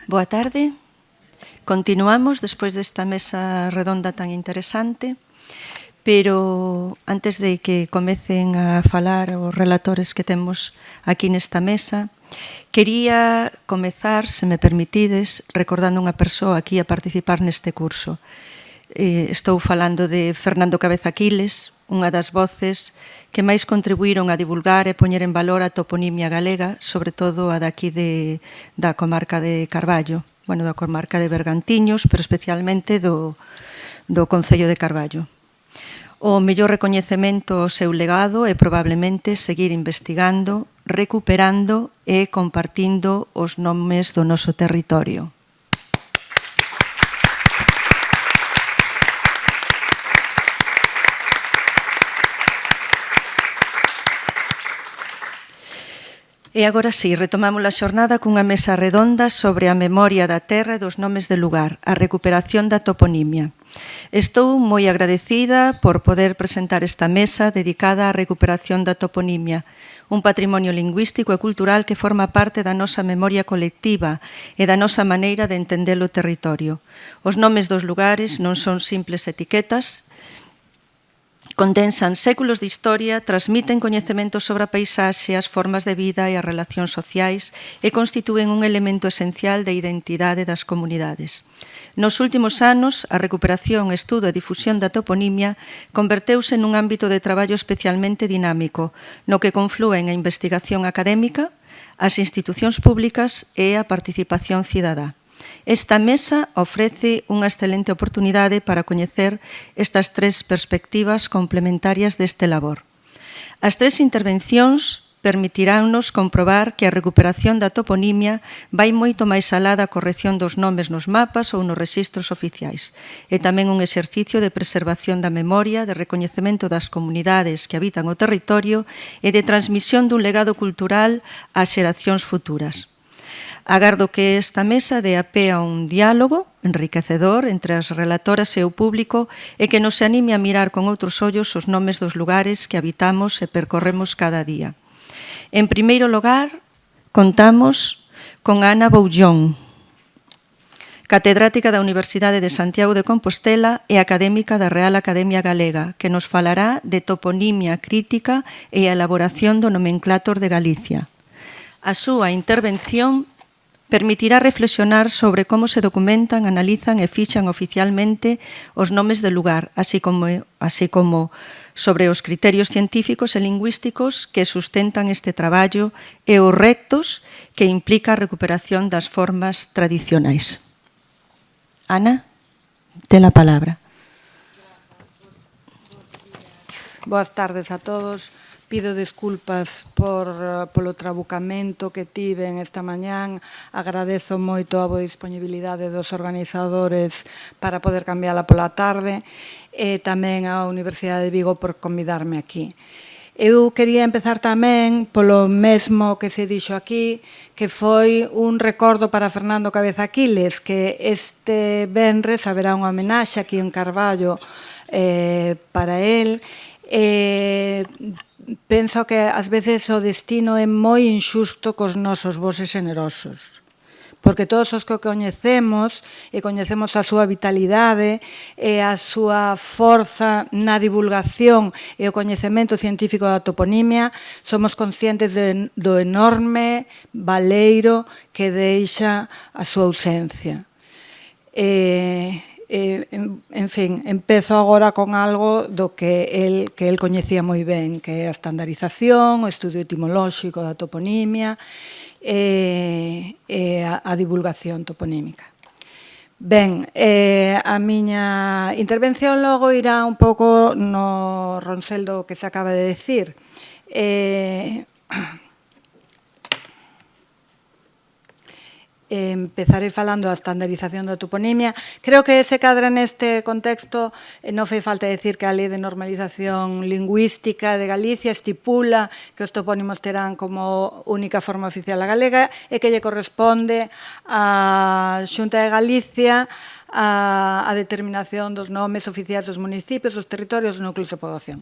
Boa tarde. Continuamos despois desta mesa redonda tan interesante, pero antes de que comecen a falar os relatores que temos aquí nesta mesa, quería comezar, se me permitides, recordando unha persoa aquí a participar neste curso. Estou falando de Fernando Cabeza Quiles, unha das voces que máis contribuíron a divulgar e poñer en valor a toponimia galega, sobre todo a daqui da comarca de Carballo, da comarca de Bergantiños, pero especialmente do Concello de Carballo. O mellor recoñecemento ao seu legado é probablemente seguir investigando, recuperando e compartindo os nomes do noso territorio. E agora sí, retomamos a xornada cunha mesa redonda sobre a memoria da terra e dos nomes de lugar, a recuperación da toponimia. Estou moi agradecida por poder presentar esta mesa dedicada á recuperación da toponimia, un patrimonio lingüístico e cultural que forma parte da nosa memoria colectiva e da nosa maneira de entender o territorio. Os nomes dos lugares non son simples etiquetas, condensan séculos de historia, transmiten coñecementos sobre a paisaxe, as formas de vida e as relacións sociais e constitúen un elemento esencial da identidade das comunidades. Nos últimos anos, a recuperación, estudo e difusión da toponimia converteuse nun ámbito de traballo especialmente dinámico, no que conflúen a investigación académica, as institucións públicas e a participación cidadá. Esta mesa ofrece unha excelente oportunidade para coñecer estas tres perspectivas complementarias deste labor. As tres intervencións permitiránnos comprobar que a recuperación da toponimia vai moito máis alá da corrección dos nomes nos mapas ou nos rexistros oficiais. É tamén un exercicio de preservación da memoria, de recoñecemento das comunidades que habitan o territorio e de transmisión dun legado cultural ás xeracións futuras. Agardo que esta mesa dea pé a un diálogo enriquecedor entre as relatoras e o público e que nos anime a mirar con outros ollos os nomes dos lugares que habitamos e percorremos cada día. En primeiro lugar, contamos con Ana Boullón, catedrática da Universidade de Santiago de Compostela e académica da Real Academia Galega, que nos falará de toponimia crítica e a elaboración do nomenclátor de Galicia. A súa intervención permitirá reflexionar sobre como se documentan, analizan e fixan oficialmente os nomes de lugar, así como sobre os criterios científicos e lingüísticos que sustentan este traballo e os retos que implica a recuperación das formas tradicionais. Ana, ten a palabra. Boas tardes a todos. Pido desculpas polo trabucamento que tiven esta mañán. Agradezo moito a boa disponibilidade dos organizadores para poder cambiala pola tarde e tamén á Universidade de Vigo por convidarme aquí. Eu quería empezar tamén polo mesmo que se dixo aquí, que foi un recordo para Fernando Cabeza Quiles, que este venres haberá unha homenaxe aquí en Carballo para él. Penso que ás veces o destino é moi inxusto cos nosos voces generosos, porque todos os que o coñecemos e coñecemos a súa vitalidade e a súa forza na divulgación e o coñecemento científico da toponimia, somos conscientes do enorme valeiro que deixa a súa ausencia. En fin, empezo agora con algo do que el coñecía moi ben, que é a estandarización, o estudio etimolóxico da toponimia e a divulgación toponímica. Ben, a miña intervención logo irá un pouco no ronsel do que se acaba de decir. Empezarei falando da estandarización da toponimia. Creo que se cadra neste contexto, non fai falta decir que a Lei de Normalización Lingüística de Galicia estipula que os topónimos terán como única forma oficial a galega e que lle corresponde á Xunta de Galicia a determinación dos nomes oficiais dos municipios, dos territorios, dos núcleos de poboación.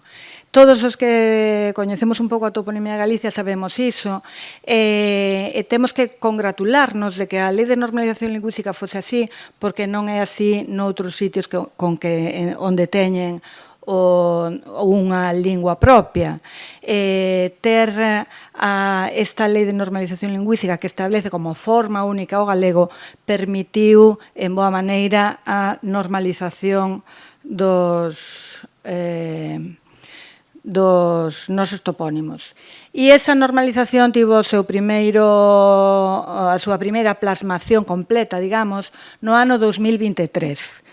Todos os que coñecemos un pouco a toponimia de Galicia sabemos iso, e temos que congratularnos de que a Lei de Normalización Lingüística fose así, porque non é así noutros sitios onde teñen unha lingua propia. Ter esta Lei de Normalización Lingüística que establece como forma única o galego permitiu, en boa maneira, a normalización dos nosos topónimos. E esa normalización tivo a súa primeira plasmación completa, digamos, no ano 2023.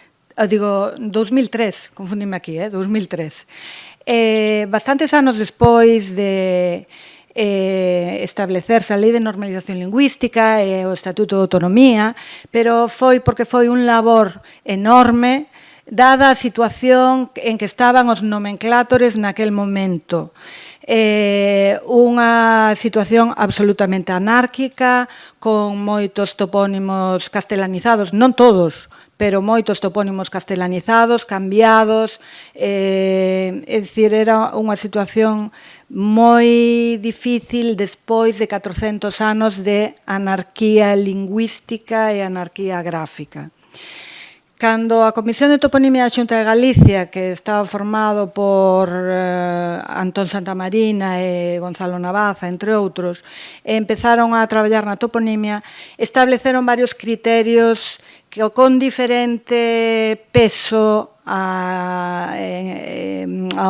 Digo, 2003, confundime aquí, 2003. Bastantes anos despois de establecerse a Lei de Normalización Lingüística e o Estatuto de Autonomía, pero foi porque foi un labor enorme dada a situación en que estaban os nomenclátores naquel momento. Unha situación absolutamente anárquica, con moitos topónimos castelanizados, non todos, pero moitos topónimos castelanizados, cambiados, é dicir, era unha situación moi difícil despois de 400 anos de anarquía lingüística e anarquía gráfica. Cando a Comisión de Toponimia da Xunta de Galicia, que estaba formado por Antón Santamarina e Gonzalo Navaza, entre outros, empezaron a traballar na toponimia, estableceron varios criterios que con diferente peso a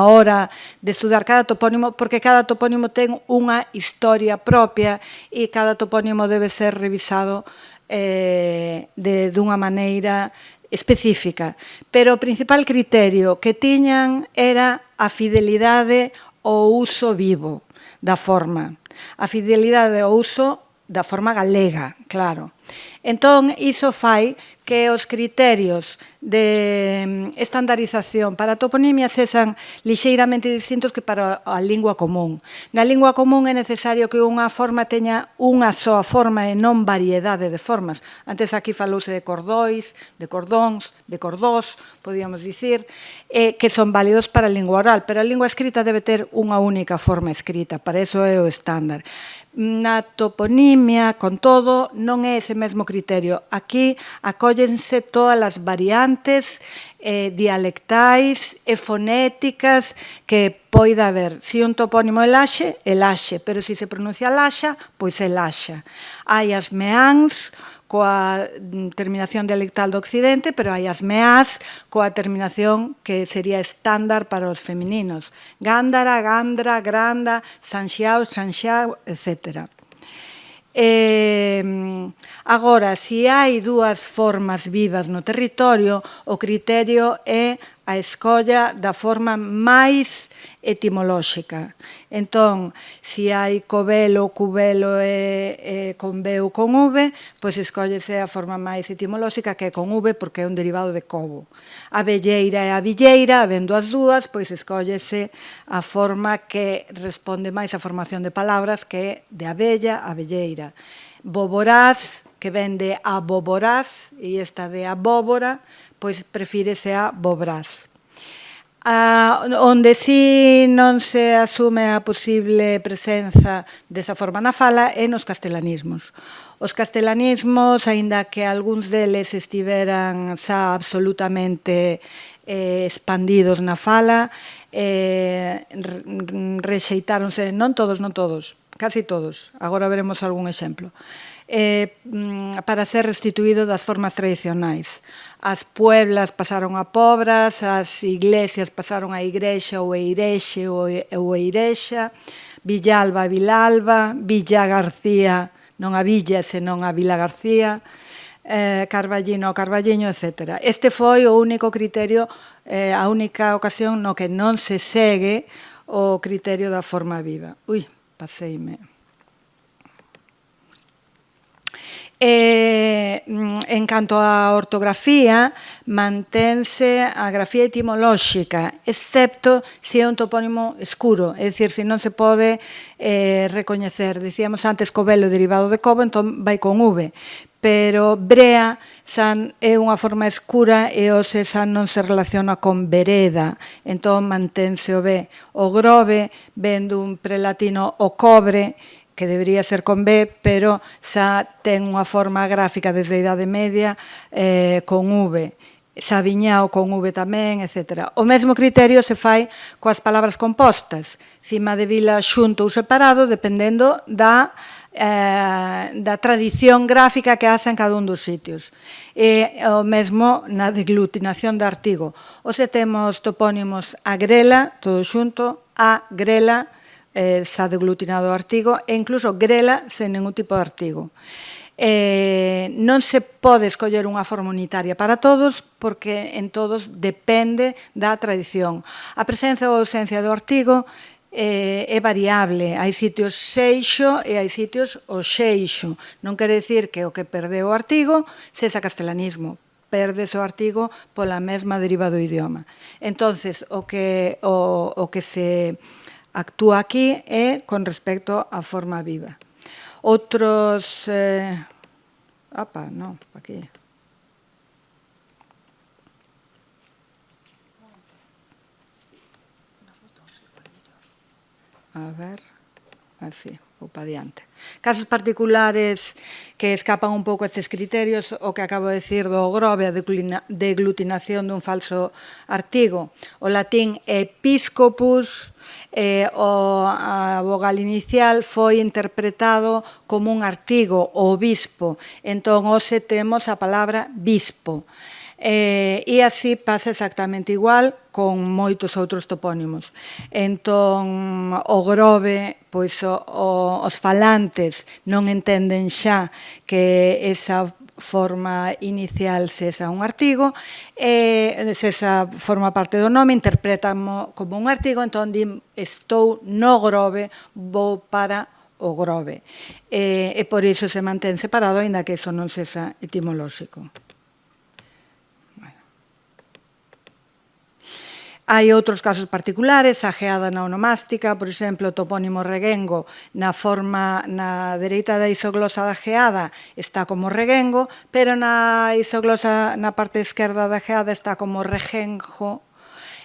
hora de estudar cada topónimo, porque cada topónimo ten unha historia propia e cada topónimo debe ser revisado dunha maneira específica, pero o principal criterio que tiñan era a fidelidade ao uso vivo da forma, a fidelidade ao uso da forma galega, claro. Entón, iso fai que os criterios de estandarización para a toponimia sexan lixeiramente distintos que para a lingua común. Na lingua común é necesario que unha forma teña unha soa forma e non variedade de formas. Antes aquí falouse de cordóis, de cordóns, de cordós, podíamos dicir, que son válidos para a lingua oral, pero a lingua escrita debe ter unha única forma escrita, para iso é o estándar. Na toponimia, con todo, non é ese mesmo criterio. Aquí acóllense todas as variantes dialectais e fonéticas que poida haber. Se un topónimo é laxe, pero se se pronuncia laxa, pois é laxa. Hai as meáns, coa terminación dialectal do occidente, pero hai as meás coa terminación que sería estándar para os femininos. Gándara, gandra, granda, sanxiao, sanxiao, etc. Agora, se hai dúas formas vivas no territorio, o criterio é a escolla da forma máis etimolóxica. Entón, se hai covelo, cubelo e con B ou con V, pois escóllese a forma máis etimolóxica, que é con V, porque é un derivado de cobo. A velleira e a villeira, habendo as dúas, pois escóllese a forma que responde máis á formación de palabras, que é de abella a velleira. Boborás, que ven de aboborás, e esta de abóbora, pois prefírese a bobrás. Onde si non se asume a posible presenza desa forma na fala é nos castelanismos. Os castelanismos, aínda que algúns deles estiveran xa absolutamente expandidos na fala, rexeitáronse, non todos, casi todos, agora veremos algún exemplo, para ser restituído das formas tradicionais. As pueblas pasaron a pobras, as iglesias pasaron a igrexa ou eirexe ou eirexa, Villalba a Vilalba, Villa García, non a Villa, senón a Vila García, Carballino ao Carballiño, etc. Este foi o único criterio, a única ocasión no que non se segue o criterio da forma viva. Ui, paseime. En canto á ortografía, mantense a grafía etimolóxica, excepto se é un topónimo escuro, é dicir, se non se pode recoñecer. Dicíamos antes covelo derivado de cobo, entón vai con V, pero brea xa é unha forma escura e hoxe xa non se relaciona con vereda, entón mantense o B. O grove ven dun prelatino o cobre, que debería ser con B, pero xa ten unha forma gráfica desde a Idade Media con V. Sabiñao con V tamén, etc. O mesmo criterio se fai coas palabras compostas, cima de vila xunto ou separado, dependendo da tradición gráfica que haxa en cada un dos sitios. E o mesmo na deglutinación de artigo. Ose temos topónimos a grela, todo xunto, a grela, xa deglutinado o artigo, e incluso grela sen ningún tipo de artigo. Non se pode escoller unha forma unitaria para todos porque en todos depende da tradición. A presenza ou ausencia do artigo é variable. Hai sitios seixo e hai sitios o xeixo. Non quere dicir que o que perdeu o artigo sexa castelanismo. Perdes o artigo pola mesma deriva do idioma. Entonces, o que se actúa aquí é con respecto á forma viva. Outros... non, aquí. A ver, así, ou pa diante. Casos particulares que escapan un pouco a estes criterios, o que acabo de decir do grove, a deglutinación dun falso artigo. O latín episcopus, a vogal inicial foi interpretado como un artigo, o bispo. Entón, hoxe temos a palabra bispo. E así pasa exactamente igual con moitos outros topónimos. Entón, o grove, pois os falantes non entenden xa que esa forma inicial sexa un artigo, sexa forma parte do nome, interpretamos como un artigo, entón din estou no grove, vou para o grove. E por iso se mantén separado, aínda que iso non sexa etimolóxico. Hai outros casos particulares, a geada na onomástica, por exemplo, o topónimo reguengo na dereita da isoglosa da geada está como reguengo, pero na isoglosa na parte esquerda da geada está como regenjo,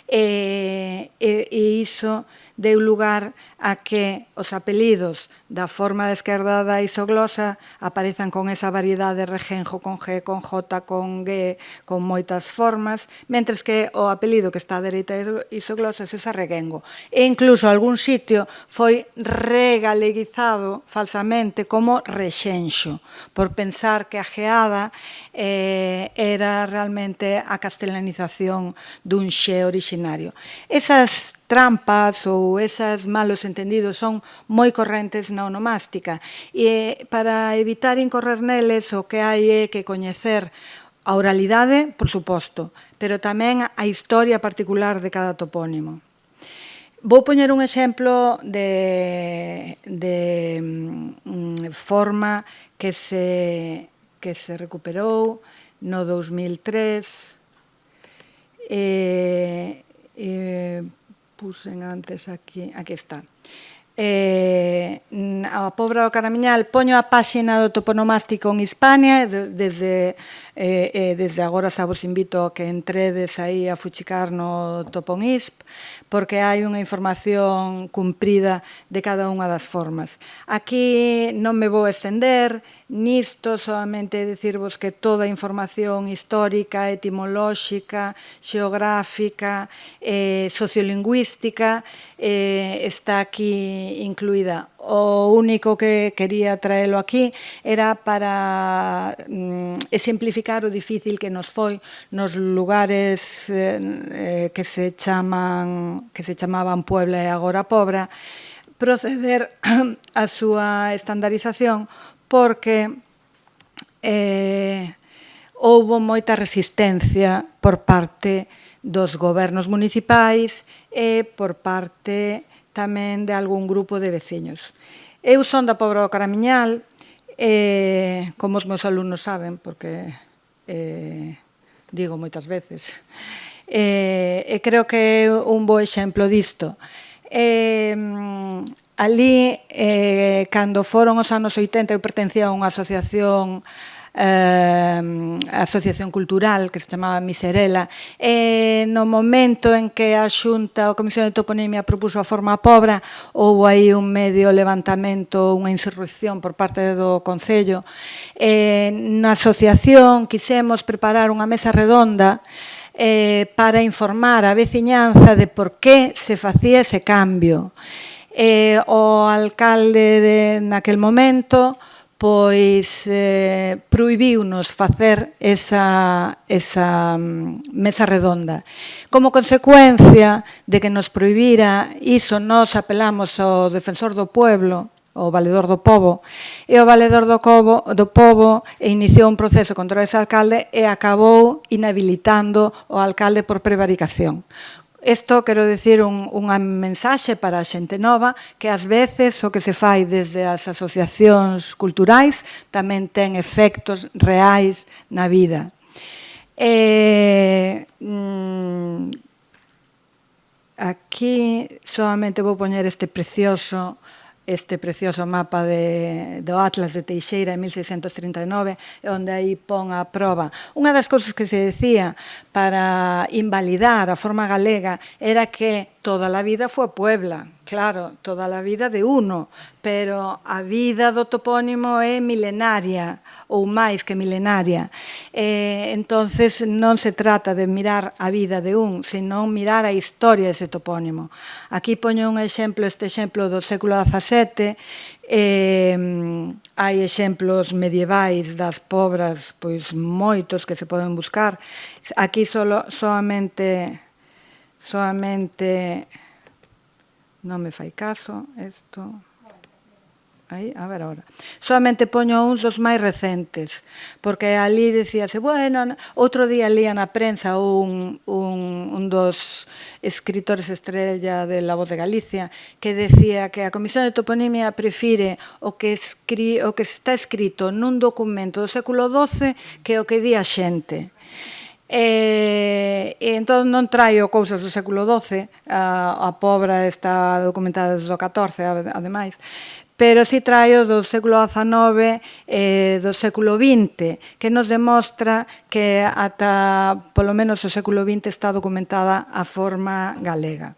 e iso deu lugar a que os apelidos da forma da esquerda da isoglosa aparezan con esa variedade regenjo, con G, con J, con G, con moitas formas, mentres que o apelido que está a dereita da isoglosa é esa reguengo. E incluso algún sitio foi regaleguizado falsamente como rexenxo, por pensar que a geada era realmente a castelanización dun xe originario. Esas trampas ou esos malos entendidos son moi correntes na onomástica e para evitar incorrer neles o que hai é que coñecer a oralidade, por suposto, pero tamén a historia particular de cada topónimo. Vou poñer un exemplo de forma que se recuperou no 2003 puxen antes aquí está. A Pobra do Caramiñal, poño a páxina do toponomástico en Hispania, desde agora xa vos invito a que entredes aí a fuchicar no Toponisp, porque hai unha información cumprida de cada unha das formas. Aquí non me vou estender nisto, solamente dicirvos que toda a información histórica, etimolóxica, xeográfica, sociolingüística está aquí incluída. O único que quería traelo aquí era para exemplificar o difícil que nos foi nos lugares que se chamaban Puebla e agora Pobra proceder a súa estandarización porque houbo moita resistencia por parte dos gobernos municipais e por parte tamén de algún grupo de veciños. Eu son da Pobra do Caramiñal, como os meus alumnos saben, porque digo moitas veces, e creo que é un bo exemplo disto. Ali, cando foron os anos 80, eu pertencía a unha asociación asociación cultural que se chamaba Miserela, e no momento en que a Xunta, a Comisión de Toponimia, propuso a forma pobra, houve aí un medio levantamento, unha insurrección por parte do Concello. Na asociación quixemos preparar unha mesa redonda para informar a veciñanza de por que se facía ese cambio. O alcalde naquel momento pois prohibiunos facer esa mesa redonda. Como consecuencia de que nos prohibira iso, nos apelamos ao defensor do pueblo, o Valedor do Pobo, e o Valedor do Pobo iniciou un proceso contra ese alcalde e acabou inhabilitando o alcalde por prevaricación. Isto, quero dicir, unha mensaxe para a xente nova, que ás veces o que se fai desde as asociacións culturais tamén ten efectos reais na vida. Aquí solamente vou poñer este precioso mapa do Atlas de Teixeira en 1639, onde aí pon a proba. Unha das cousas que se decía para invalidar a forma galega era que toda a vida foi Puebla. Claro, toda a vida de uno, pero a vida do topónimo é milenaria, ou máis que milenaria. Entonces non se trata de mirar a vida de un, senón mirar a historia dese topónimo. Aquí poño un exemplo, este exemplo do século XVII, hai exemplos medievais das pobras, pois moitos que se poden buscar. Aquí solamente non me fai caso isto. Aí, a ver agora. Solamente poño uns dos máis recentes, porque ali decíase, bueno, outro día lía na prensa un dos escritores estrella de La Voz de Galicia que decía que a Comisión de Toponimia prefire o que está escrito nun documento do século XII que o que di a xente. E entón non traio cousas do século XII, a pobra está documentada desde o XIV, ademais, pero si traio do século XIX e do século XX, que nos demostra que ata polo menos o século XX está documentada a forma galega.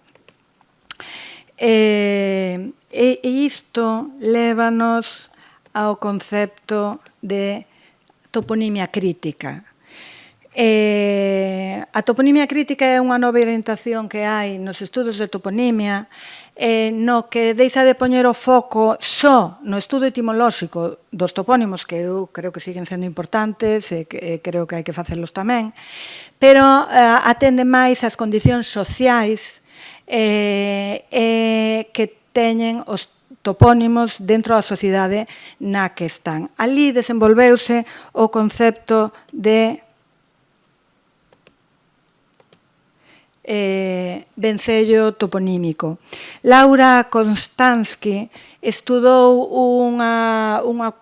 E isto lévanos ao concepto de toponimia crítica. A toponimia crítica é unha nova orientación que hai nos estudos de toponimia, no que deixa de poñer o foco só no estudo etimolóxico dos topónimos, que eu creo que siguen sendo importantes e creo que hai que facelos tamén, pero atende máis ás condicións sociais que teñen os topónimos dentro da sociedade na que están. Ali desenvolveuse o concepto de vencello toponímico. Laura Konstanski estudou unha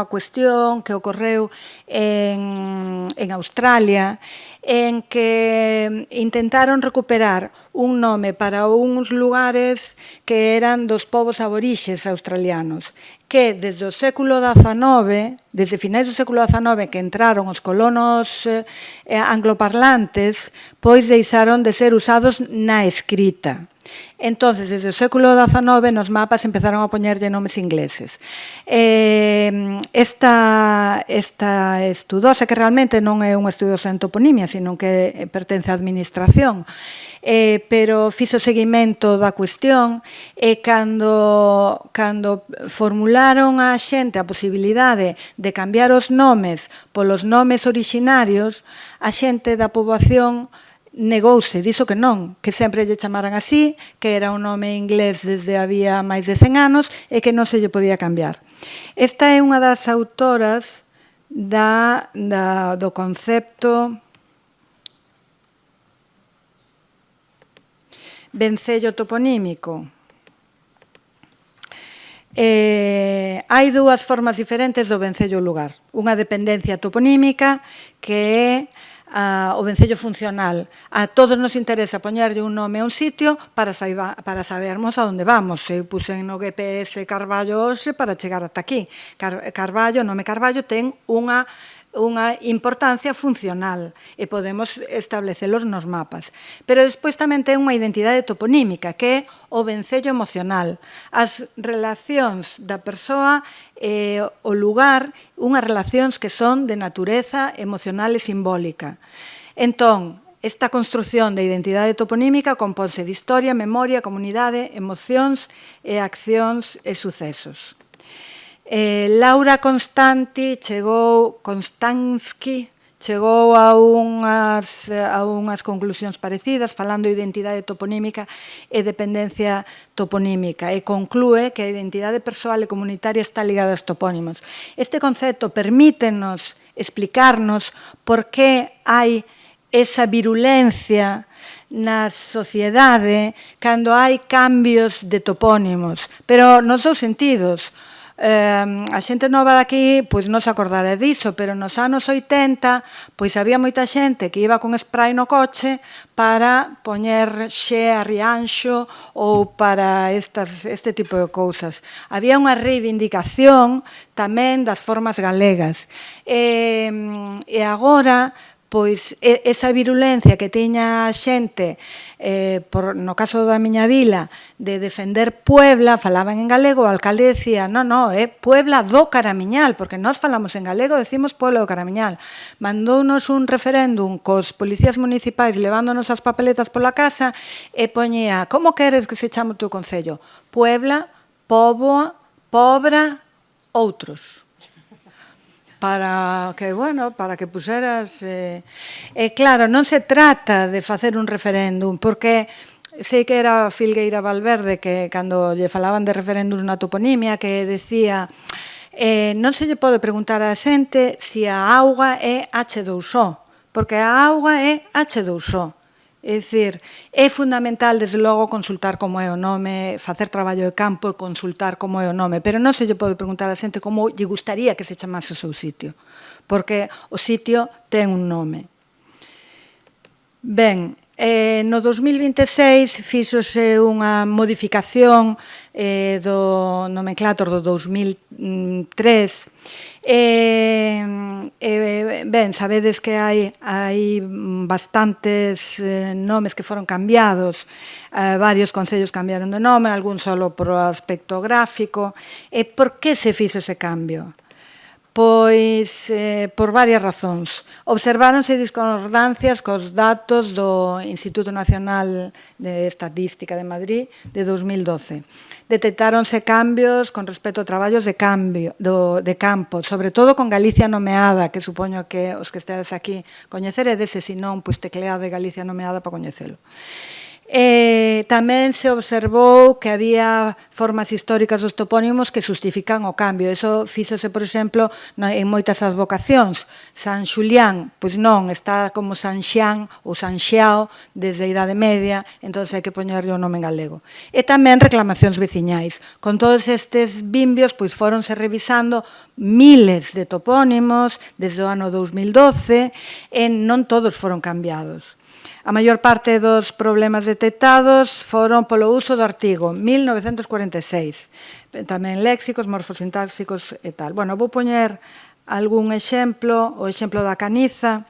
cuestión que ocorreu en Australia, en que intentaron recuperar un nome para uns lugares que eran dos povos aborixes australianos, que desde o século XIX, desde finais do século XIX que entraron os colonos angloparlantes, pois deixaron de ser usados na escrita. Entonces, desde o século XIX, nos mapas empezaron a poñerlle nomes ingleses. Esta estudosa, que realmente non é unha estudosa en toponimia, sino que pertence á administración, pero fixo seguimento da cuestión, e cando formularon a xente a posibilidade de cambiar os nomes polos nomes orixinarios, a xente da poboación negouse, dixo que non, que sempre lle chamaran así, que era un nome inglés desde había máis de 100 anos e que non se lle podía cambiar. Esta é unha das autoras do concepto vencello toponímico. Hai dúas formas diferentes do vencello lugar. Unha dependencia toponímica que é o vencello funcional. A todos nos interesa poñerlle un nome a un sitio para sabermos a onde vamos. Eu puxen no GPS Carballo hoxe para chegar ata aquí. Carballo, nome Carballo, ten unha unha importancia funcional e podemos establecelos nos mapas. Pero despois tamén ten unha identidade toponímica, que é o vencello emocional. As relacións da persoa e o lugar, unhas relacións que son de natureza emocional e simbólica. Entón, esta construción de identidade toponímica compónse de historia, memoria, comunidade, emocións e accións e sucesos. Laura Constanti chegou a unhas conclusións parecidas falando de identidade toponímica e dependencia toponímica e conclúe que a identidade persoal e comunitaria está ligada aos topónimos. Este concepto permítenos explicarnos por que hai esa virulencia na sociedade cando hai cambios de topónimos, pero nos dous sentidos. A xente nova daqui pois non se acordará diso, pero nos anos 80 pois había moita xente que iba con spray no coche para poñer xe a Rianxo ou para este tipo de cousas. Había unha reivindicación tamén das formas galegas. E agora pois esa virulencia que tiña a xente, no caso da miña vila, de defender Puebla, falaban en galego, o alcalde decía, non, é Puebla do Caramiñal, porque nós falamos en galego, decimos Puebla do Caramiñal. Mandounos un referéndum cos policías municipais levándonos as papeletas pola casa e poñía, como queres que se chame o teu concello? Puebla, Póboa, Pobra, outros. Para que puseras... claro, non se trata de facer un referéndum, porque sei que era Filgueira Valverde que cando lle falaban de referéndums na toponimia que decía non se lle pode preguntar á xente se a auga é H2O, porque a auga é H2O. É dicir, é fundamental, desde logo, consultar como é o nome, facer traballo de campo e consultar como é o nome, pero non se lle pode preguntar a xente como lle gustaría que se chamase o seu sitio, porque o sitio ten un nome. Ben, no 2026 fíxose unha modificación do nomenclator do 2003. Ben, sabedes que hai bastantes nomes que foron cambiados, varios concellos cambiaron de nome, algún solo por aspecto gráfico. E por que se fixo ese cambio? Pois por varias razóns. Observáronse discordancias cos datos do Instituto Nacional de Estatística de Madrid de 2012. Detectáronse cambios con respecto a traballos de campo, sobre todo con Galicia Nomeada, que supoño que os que estedes aquí coñeceredes, e se non, pois tecleade Galicia Nomeada para coñecelo. Tamén se observou que había formas históricas dos topónimos que justifican o cambio. Eso fíxose, por exemplo, en moitas advocacións. San Xulián, pois non, está como San Xián ou San Xiao desde a Idade Media, entón hai que poñerlle o nome en galego. E tamén reclamacións veciñais. Con todos estes bimbios, pois foronse revisando miles de topónimos desde o ano 2012 e non todos foron cambiados. A maior parte dos problemas detectados foron polo uso do artigo 1946, tamén léxicos, morfosintáxicos e tal. Bueno, vou poñer algún exemplo, o exemplo da caniza.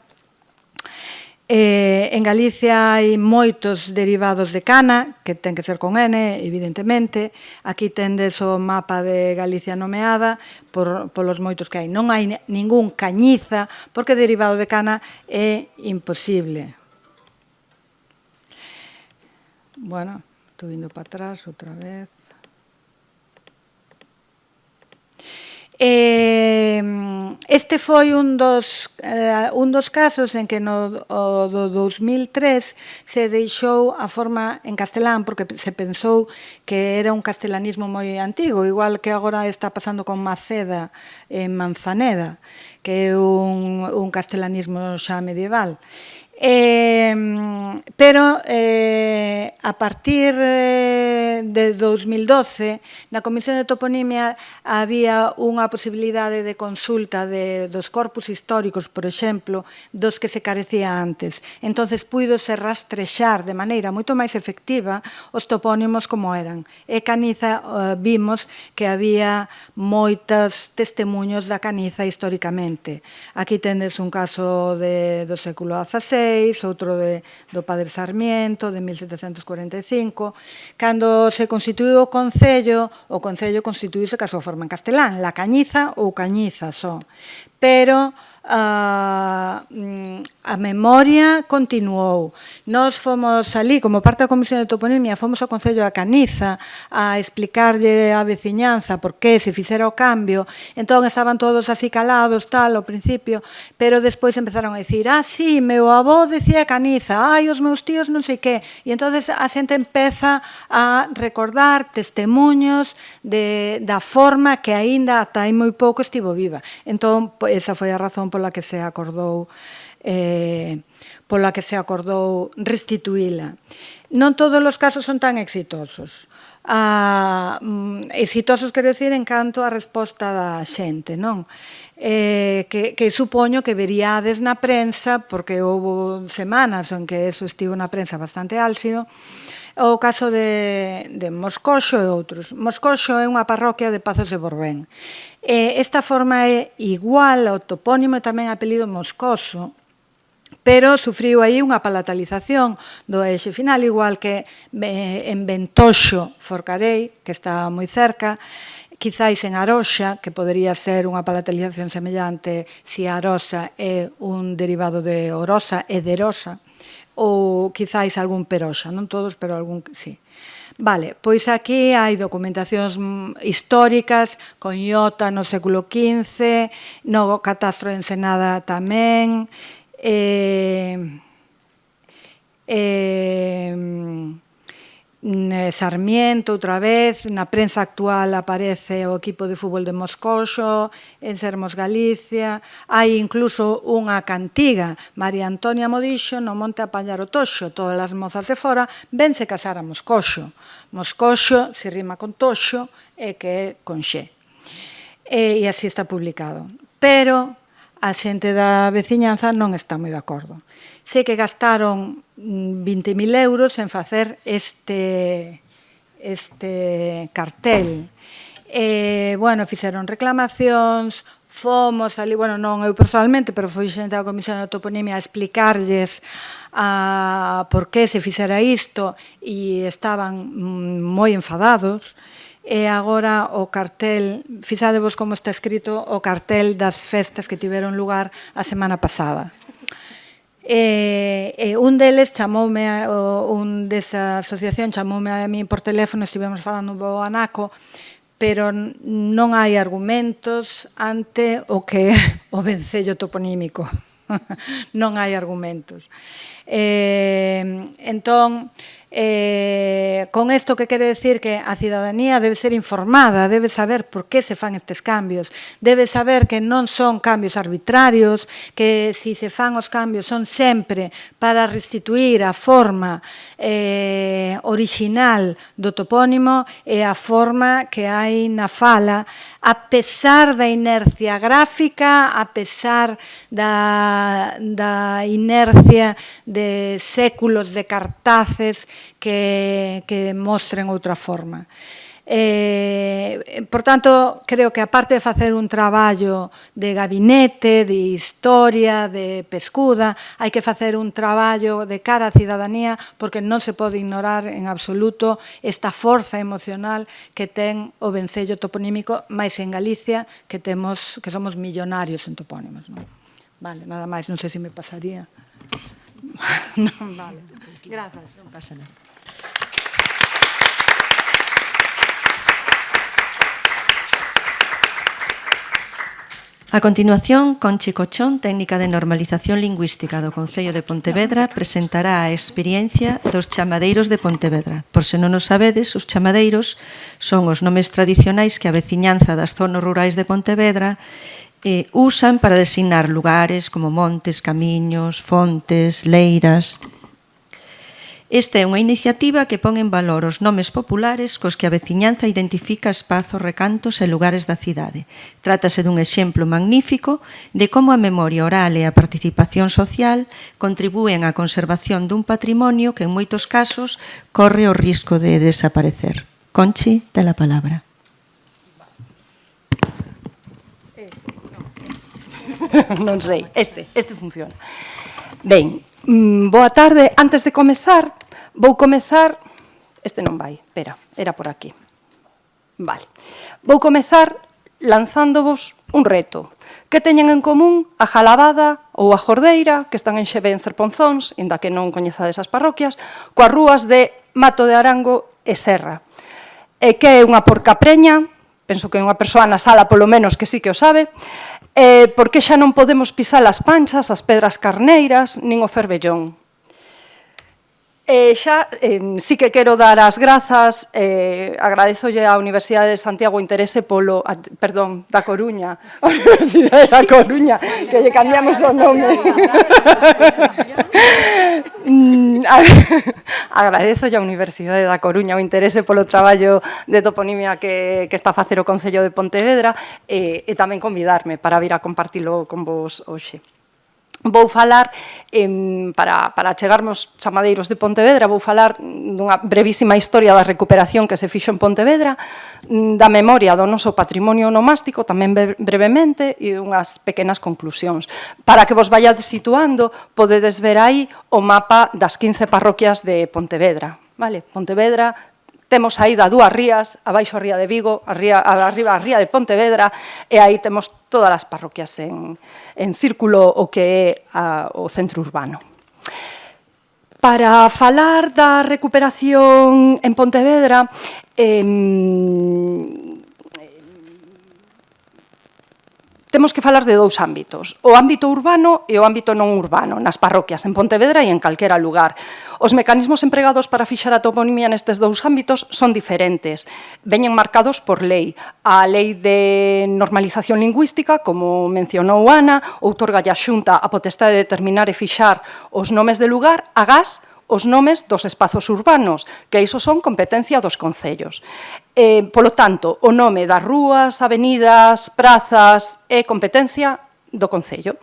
En Galicia hai moitos derivados de cana, que ten que ser con N, evidentemente. Aquí tendes o mapa de Galicia Nomeada polos moitos que hai. Non hai ningún cañiza, porque derivado de cana é imposible. Bueno, estou indo para atrás outra vez. Este foi un dos casos en que no do 2003 se deixou a forma en castelán porque se pensou que era un castelanismo moi antigo, igual que agora está pasando con Maceda en Manzaneda, que é un castelanismo xa medieval. Pero a partir de 2012, na Comisión de Toponimia había unha posibilidade de consulta dos corpus históricos, por exemplo, dos que se carecía antes. Entonces, puídose rastrexar de maneira moito máis efectiva os topónimos como eran. E Caniza vimos que había moitos testemunhos da Caniza históricamente. Aquí tendes un caso do século XVI, outro do Padre Sarmiento, de 1745. Cando se constituiu o Concello constituíuse ca súa forma en castelán, La Cañiza ou Cañiza só. Pero a memoria continuou. Nós fomos ali, como parte da Comisión de Toponimia, fomos ao Concello da Caniza a explicarlle á veciñanza por que se fixera o cambio. Entón estaban todos así calados, tal, ao principio, pero despois empezaron a dicir, sí, meu avó decía Caniza, os meus tíos non sei que. E entonces a xente empeza a recordar testemunhos da forma que aínda ata hai moi pouco estivo viva. Entón, esa foi a razón pola que se acordou restituíla. Non todos os casos son tan exitosos. Exitosos, quero dicir, en canto a resposta da xente, non? Que supoño que veríades na prensa, porque houve semanas en que eso estivo na prensa bastante álxido, o caso de Moscoxo e outros. Moscoxo é unha parroquia de Pazos de Borbén. Esta forma é igual ao topónimo e tamén apelido Moscoso, pero sufriu aí unha palatalización do eixe final, igual que en Ventoxo Forcarei, que está moi cerca, quizáis en Aroxa, que podería ser unha palatalización semellante se Arosa é un derivado de Orosa e de Rosa, ou quizáis algún Peroxa, non todos, pero algún sí. Vale, pois aquí hai documentacións históricas con Iota no século XV, no catastro de Ensenada tamén, Sarmiento outra vez, na prensa actual aparece o equipo de fútbol de Moscoxo, en Sermos Galicia, hai incluso unha cantiga, María Antonia Modixo no monte a pallar o toxo, todas as mozas de fora vense casar a Moscoxo. Moscoxo se rima con toxo e que é con xe. E así está publicado. Pero a xente da veciñanza non está moi de acordo. Sei que gastaron 20.000 euros en facer este cartel. Fixeron reclamacións, fomos ali, non eu personalmente, pero foi xente da Comisión de Toponimia a explicarlles por que se fixera isto e estaban moi enfadados. E agora o cartel, fixadevos como está escrito o cartel das festas que tiveron lugar a semana pasada. Un deles chamoume, un desa asociación chamoume a mí por teléfono, estivemos falando un bo anaco, pero non hai argumentos ante o que o vencello toponímico. Non hai argumentos. Entón, con isto que quere decir que a cidadanía debe ser informada, debe saber por que se fan estes cambios, debe saber que non son cambios arbitrarios, que se fan os cambios son sempre para restituir a forma orixinal do topónimo e a forma que hai na fala, a pesar da inercia gráfica, a pesar da inercia de séculos de cartaces que mostren outra forma. Por tanto, creo que aparte de facer un traballo de gabinete, de historia, de pescuda, hai que facer un traballo de cara á cidadanía, porque non se pode ignorar en absoluto esta forza emocional que ten o vencello toponímico, máis en Galicia, que somos millonarios en topónimos. Vale, nada máis, non sei se me pasaría. Non, vale. Grazas. Non pasa nada. A continuación, Conchi Cochón, técnica de normalización lingüística do Concello de Pontevedra, presentará a experiencia dos chamadeiros de Pontevedra. Por se non o sabedes, os chamadeiros son os nomes tradicionais que a veciñanza das zonas rurais de Pontevedra usan para designar lugares como montes, camiños, fontes, leiras. Esta é unha iniciativa que pon en valor os nomes populares cos que a veciñanza identifica espazos, recantos e lugares da cidade. Trátase dun exemplo magnífico de como a memoria oral e a participación social contribúen á conservación dun patrimonio que en moitos casos corre o risco de desaparecer. Conchi, te la palabra. Non sei, este funciona. Ben, boa tarde. Antes de comezar, vou comezar... Este non vai, espera, era por aquí. Vale. Vou comezar lanzándovos un reto. Que teñen en común a Jalabada ou a Jordeira, que están en Xeve en Cerponzóns, inda que non coñezades as parroquias, coas rúas de Mato de Arango e Serra. E que é unha porcapreña, penso que é unha persoa na sala polo menos que sí que o sabe, porque xa non podemos pisar as panchas, as pedras carneiras, nin o fervellón. Xa sí que quero dar as grazas, agradezolle á Universidade de Santiago o interese polo, perdón, da Coruña, a Universidade da Coruña, que lle cambiamos o nome. Agradezolle á Universidade da Coruña o interese polo traballo de toponimia que está a facer o Concello de Pontevedra e tamén convidarme para vir a compartilo con vos hoxe. Vou falar, para chegarmos chamadeiros de Pontevedra, vou falar dunha brevísima historia da recuperación que se fixo en Pontevedra, da memoria do noso patrimonio onomástico, tamén brevemente, e unhas pequenas conclusións. Para que vos vayades situando, podedes ver aí o mapa das 15 parroquias de Pontevedra. Pontevedra, temos aí da dúas rías, abaixo a ría de Vigo, arriba a ría de Pontevedra, e aí temos todas as parroquias en círculo o que é o centro urbano. Para falar da recuperación en Pontevedra, temos que falar de dous ámbitos, o ámbito urbano e o ámbito non urbano, nas parroquias, en Pontevedra e en calquera lugar. Os mecanismos empregados para fixar a toponimia nestes dous ámbitos son diferentes, veñen marcados por lei. A lei de normalización lingüística, como mencionou Ana, outorgalle a Xunta a potestade de determinar e fixar os nomes de lugar, agás os nomes dos espazos urbanos, que iso son competencia dos concellos. Polo tanto, o nome das rúas, avenidas, prazas é competencia do concello.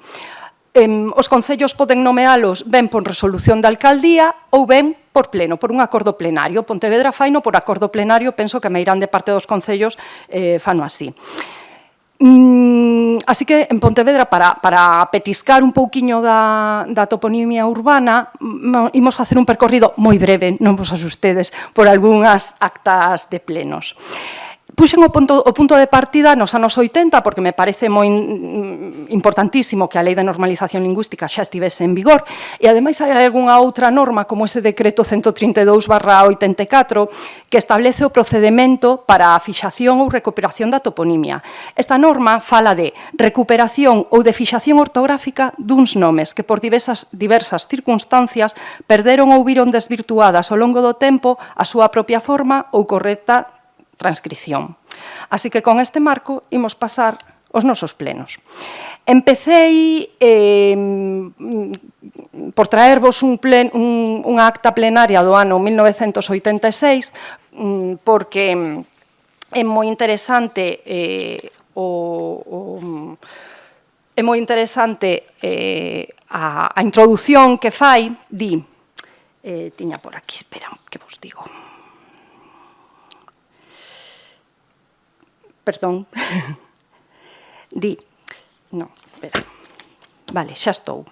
Os concellos poden nomealos ben por resolución da alcaldía ou ben por pleno, por un acordo plenario. Pontevedra faino por acordo plenario, penso que meirán de parte dos concellos fano así. Así que en Pontevedra, para petiscar un pouquiño da toponimia urbana, imos facer un percorrido moi breve, non vos asustedes, por algunhas actas de plenos. Puxen o punto de partida nos anos 80, porque me parece moi importantísimo que a Lei de Normalización Lingüística xa estivese en vigor, e ademais hai algunha outra norma, como ese decreto 132/84, que establece o procedimento para a fixación ou recuperación da toponimia. Esta norma fala de recuperación ou de fixación ortográfica duns nomes que por diversas circunstancias perderon ou viron desvirtuadas ao longo do tempo a súa propia forma ou correcta transcripción. Así que con este marco imos pasar os nosos plenos. Empecei por traervos unha acta plenaria do ano 1986 porque é moi interesante a introdución que fai, tiña por aquí, espera, que vos digo. Perdón, vale, xa estou.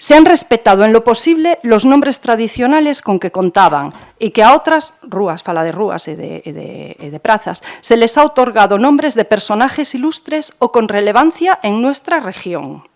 Se han respetado en lo posible los nombres tradicionales con que contaban y que a otras rúas, fala de rúas e de prazas, se les ha otorgado nombres de personajes ilustres o con relevancia en nuestra región.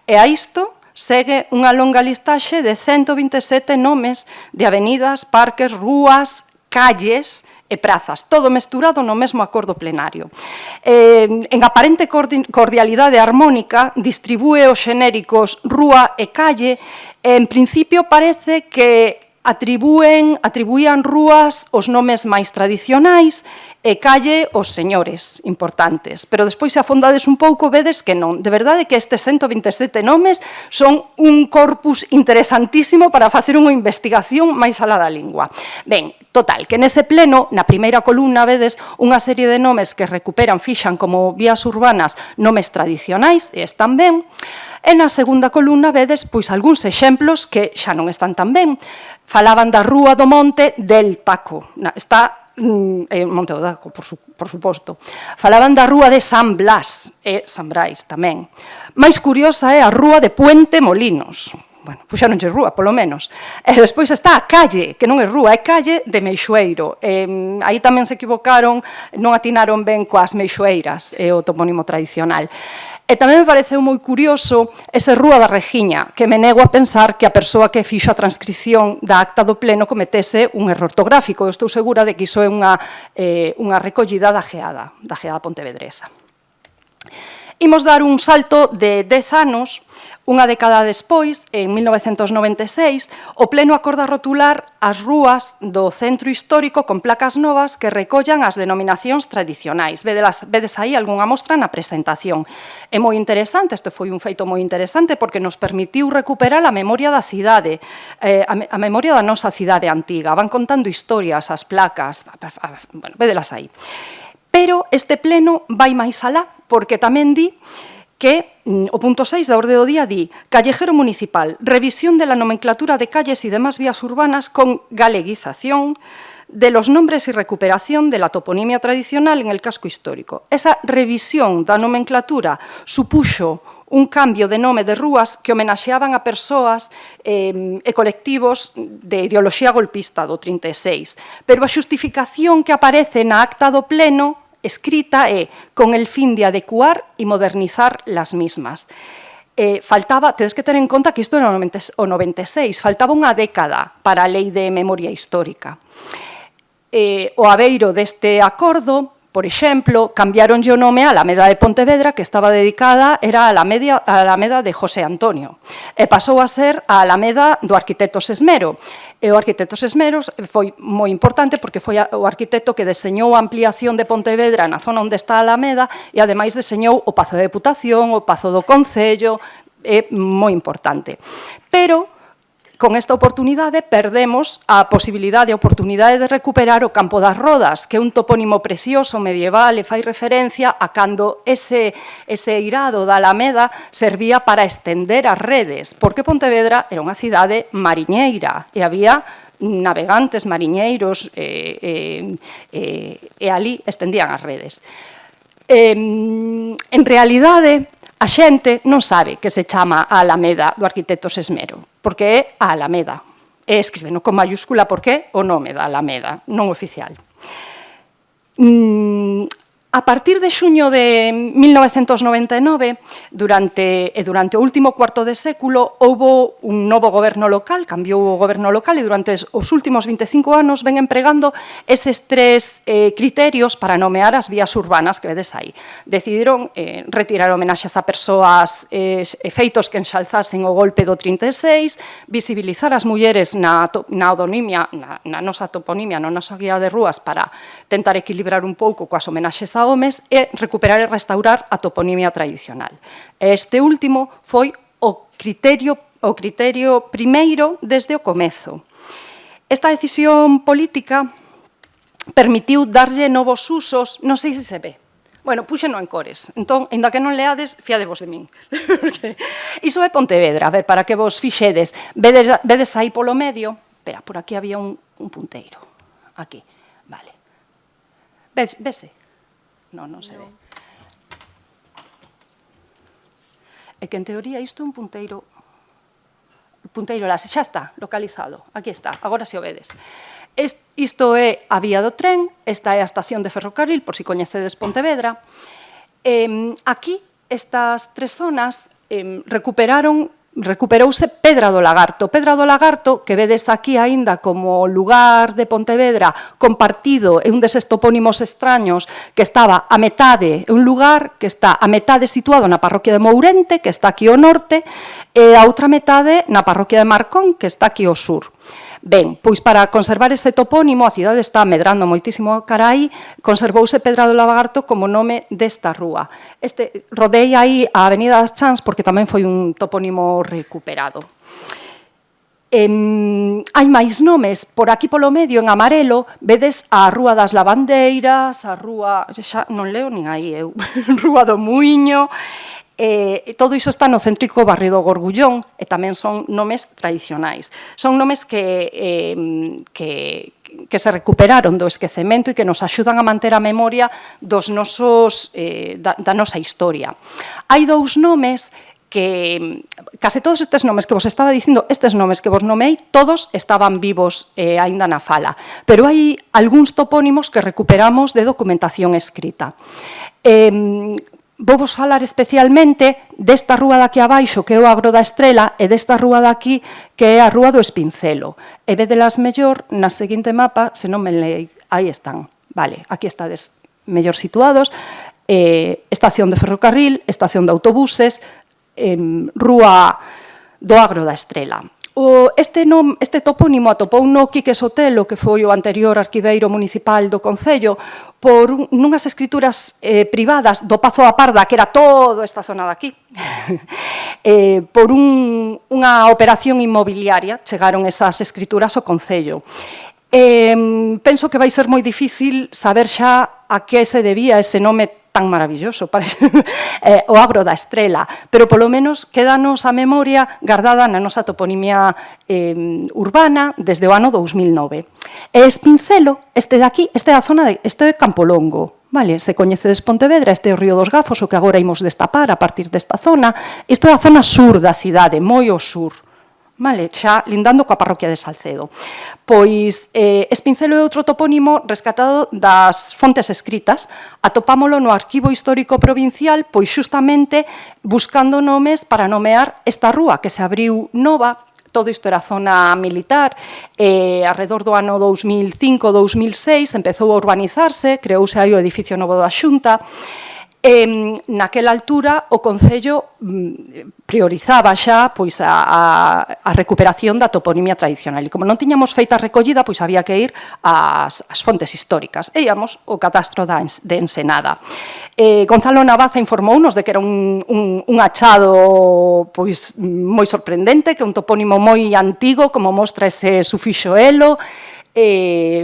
E a isto segue unha longa listaxe de 127 nomes de avenidas, parques, rúas, calles e prazas, todo mesturado no mesmo acordo plenario. En aparente cordialidade harmónica, distribúe os xenéricos rúa e calle, e en principio parece que atribuían rúas os nomes máis tradicionais e calle os señores importantes. Pero despois, se afondades un pouco, vedes que non. De verdade que estes 127 nomes son un corpus interesantísimo para facer unha investigación máis alá da lingua. Ben, total, que nese pleno, na primeira columna, vedes unha serie de nomes que recuperan, fixan como vías urbanas, nomes tradicionais, e están ben. E na segunda columna vedes pois algúns exemplos que xa non están tan ben. Falaban da Rúa do Monte del Taco. Está Monte do Taco, por suposto. Falaban da Rúa de San Blas e San Brais tamén. Máis curiosa é a Rúa de Puente Molinos. Bueno, puxaronche rúa, polo menos. E despois está a calle, que non é rúa, é calle de Meixoeiro. Aí tamén se equivocaron, non atinaron ben coas meixoeiras, é o topónimo tradicional. E tamén me pareceu moi curioso ese Rúa da Regiña, que me nego a pensar que a persoa que fixo a transcripción da acta do pleno cometese un erro ortográfico. Eu estou segura de que iso é unha recollida da Geada pontevedresa. Imos dar un salto de 10 anos. Unha década despois, en 1996, o Pleno acorda rotular as rúas do centro histórico con placas novas que recollan as denominacións tradicionais. Vedes aí algunha mostra na presentación. É moi interesante, isto foi un feito moi interesante porque nos permitiu recuperar a memoria da cidade, a memoria da nosa cidade antiga. Van contando historias, as placas, bueno, vedelas aí. Pero este Pleno vai máis alá, porque tamén di que o punto 6 da orde do día di Callejero municipal, revisión de la nomenclatura de calles y demás vías urbanas con galeguización de los nombres y recuperación de la toponimia tradicional en el casco histórico. Esa revisión da nomenclatura supuxo un cambio de nome de rúas que homenaxeaban a persoas e colectivos de ideoloxía golpista do 36. Pero a xustificación que aparece na acta do Pleno escrita é con el fin de adecuar e modernizar las mismas. Faltaba, tedes que ter en conta que isto era o 96, faltaba unha década para a Lei de Memoria Histórica. O abeiro deste acordo, por exemplo, cambiaronlle o nome a Alameda de Pontevedra, que estaba dedicada, era a Alameda de José Antonio, e pasou a ser a Alameda do arquitecto Sesmero. E o arquitecto Sesmero foi moi importante porque foi o arquitecto que deseñou a ampliación de Pontevedra na zona onde está a Alameda e ademais deseñou o Pazo de Deputación, o Pazo do Concello, é moi importante. Pero con esta oportunidade perdemos a posibilidade, a oportunidade de recuperar o Campo das Rodas, que é un topónimo precioso, medieval, e fai referencia a cando ese eirado da Alameda servía para estender as redes, porque Pontevedra era unha cidade mariñeira e había navegantes, mariñeiros, e ali estendían as redes. En realidade, a xente non sabe que se chama a Alameda do arquitecto Sesmero, porque é a Alameda. E escríbeno con mayúscula porque é o nome da Alameda, non oficial. A partir de xuño de 1999, durante o último cuarto de século, houbo un novo goberno local, cambiou o goberno local e durante os últimos 25 anos ven empregando eses tres criterios para nomear as vías urbanas que vedes aí. Decidiron retirar homenaxes a persoas e feitos que enxalzasen o golpe do 36, visibilizar as mulleres na odonimia, na nosa toponimia, na nosa guía de rúas para tentar equilibrar un pouco coas homenaxes a homes e recuperar e restaurar a toponimia tradicional. Este último foi o criterio primeiro desde o comezo. Esta decisión política permitiu darlle novos usos, non sei se se ve. Bueno, puxeno en cores, entón, ainda que non leades, fiadevos de min. Iso é Pontevedra, a ver, para que vos fixedes. Vedes aí polo medio, espera, por aquí había un punteiro, aquí, vale. Vese? Non se ve. É que en teoría isto é un punteiro láser, xa está, localizado, aquí está, agora se o vedes. Isto é a vía do tren, esta é a estación de ferrocarril, por si coñecedes Pontevedra. Aquí, estas tres zonas recuperouse Pedra do Lagarto. Pedra do Lagarto, que vedes aquí aínda como lugar de Pontevedra compartido, é un deses topónimos extraños que estaba a metade, é un lugar que está a metade situado na parroquia de Mourente, que está aquí ao norte, e a outra metade na parroquia de Marcón, que está aquí ao sur. Ben, pois para conservar ese topónimo, a cidade está medrando moitísimo cara aí, conservouse Pedra do Lagarto como nome desta rúa. Rodei aí a Avenida das Chans porque tamén foi un topónimo recuperado. Hai máis nomes, por aquí polo medio, en amarelo, vedes a Rúa das Lavandeiras, a Rúa, xa non leo nin aí eu, Rúa do Muiño, todo iso está no céntrico barrio do Gorgullón e tamén son nomes tradicionais. Son nomes que se recuperaron do esquecemento e que nos axudan a manter a memoria da nosa historia. Hai dous nomes que case todos estes nomes que vos estaba dicindo, estes nomes que vos nomei, todos estaban vivos aínda na fala, pero hai algúns topónimos que recuperamos de documentación escrita. Vou vos falar especialmente desta rúa daqui abaixo, que é o Agro da Estrela, e desta rúa daqui, que é a Rúa do Espincelo. E vedelas mellor na seguinte mapa, se non me leí, aí están, vale, aquí estades mellor situados, estación de ferrocarril, estación de autobuses, Rúa do Agro da Estrela. Este topónimo atopouno Quique Sotelo, que foi o anterior arquiveiro municipal do Concello, por nunhas escrituras privadas do Pazo da Parda, que era toda esta zona de aquí, por unha operación inmobiliaria, chegaron esas escrituras ao Concello. Penso que vai ser moi difícil saber xa a que se debía ese nome tan maravilloso, o Agro da Estrela, pero polo menos quédanos a memoria guardada na nosa toponimia urbana desde o ano 2009. E Espincelo, este de aquí, este é Campolongo, vale? Se coñecedes Pontevedra, este é o Río dos Gafos, o que agora imos destapar a partir desta zona. Isto é a zona sur da cidade, moi ao sur. Vale, xa lindando coa parroquia de Salcedo. Pois Espincelo é outro topónimo rescatado das fontes escritas. Atopámolo no Arquivo Histórico Provincial, pois xustamente buscando nomes para nomear esta rúa que se abriu nova. Todo isto era zona militar, alrededor do ano 2005-2006 empezou a urbanizarse, creouse aí o edificio novo da Xunta. Naquela altura o Concello priorizaba xa pois a recuperación da toponimia tradicional e como non tiñamos feita a recollida pois había que ir ás fontes históricas e íamos ao catastro de Ensenada. Gonzalo Navaza informounos de que era un achado pois moi sorprendente, que é un topónimo moi antigo, como mostra ese sufixo elo,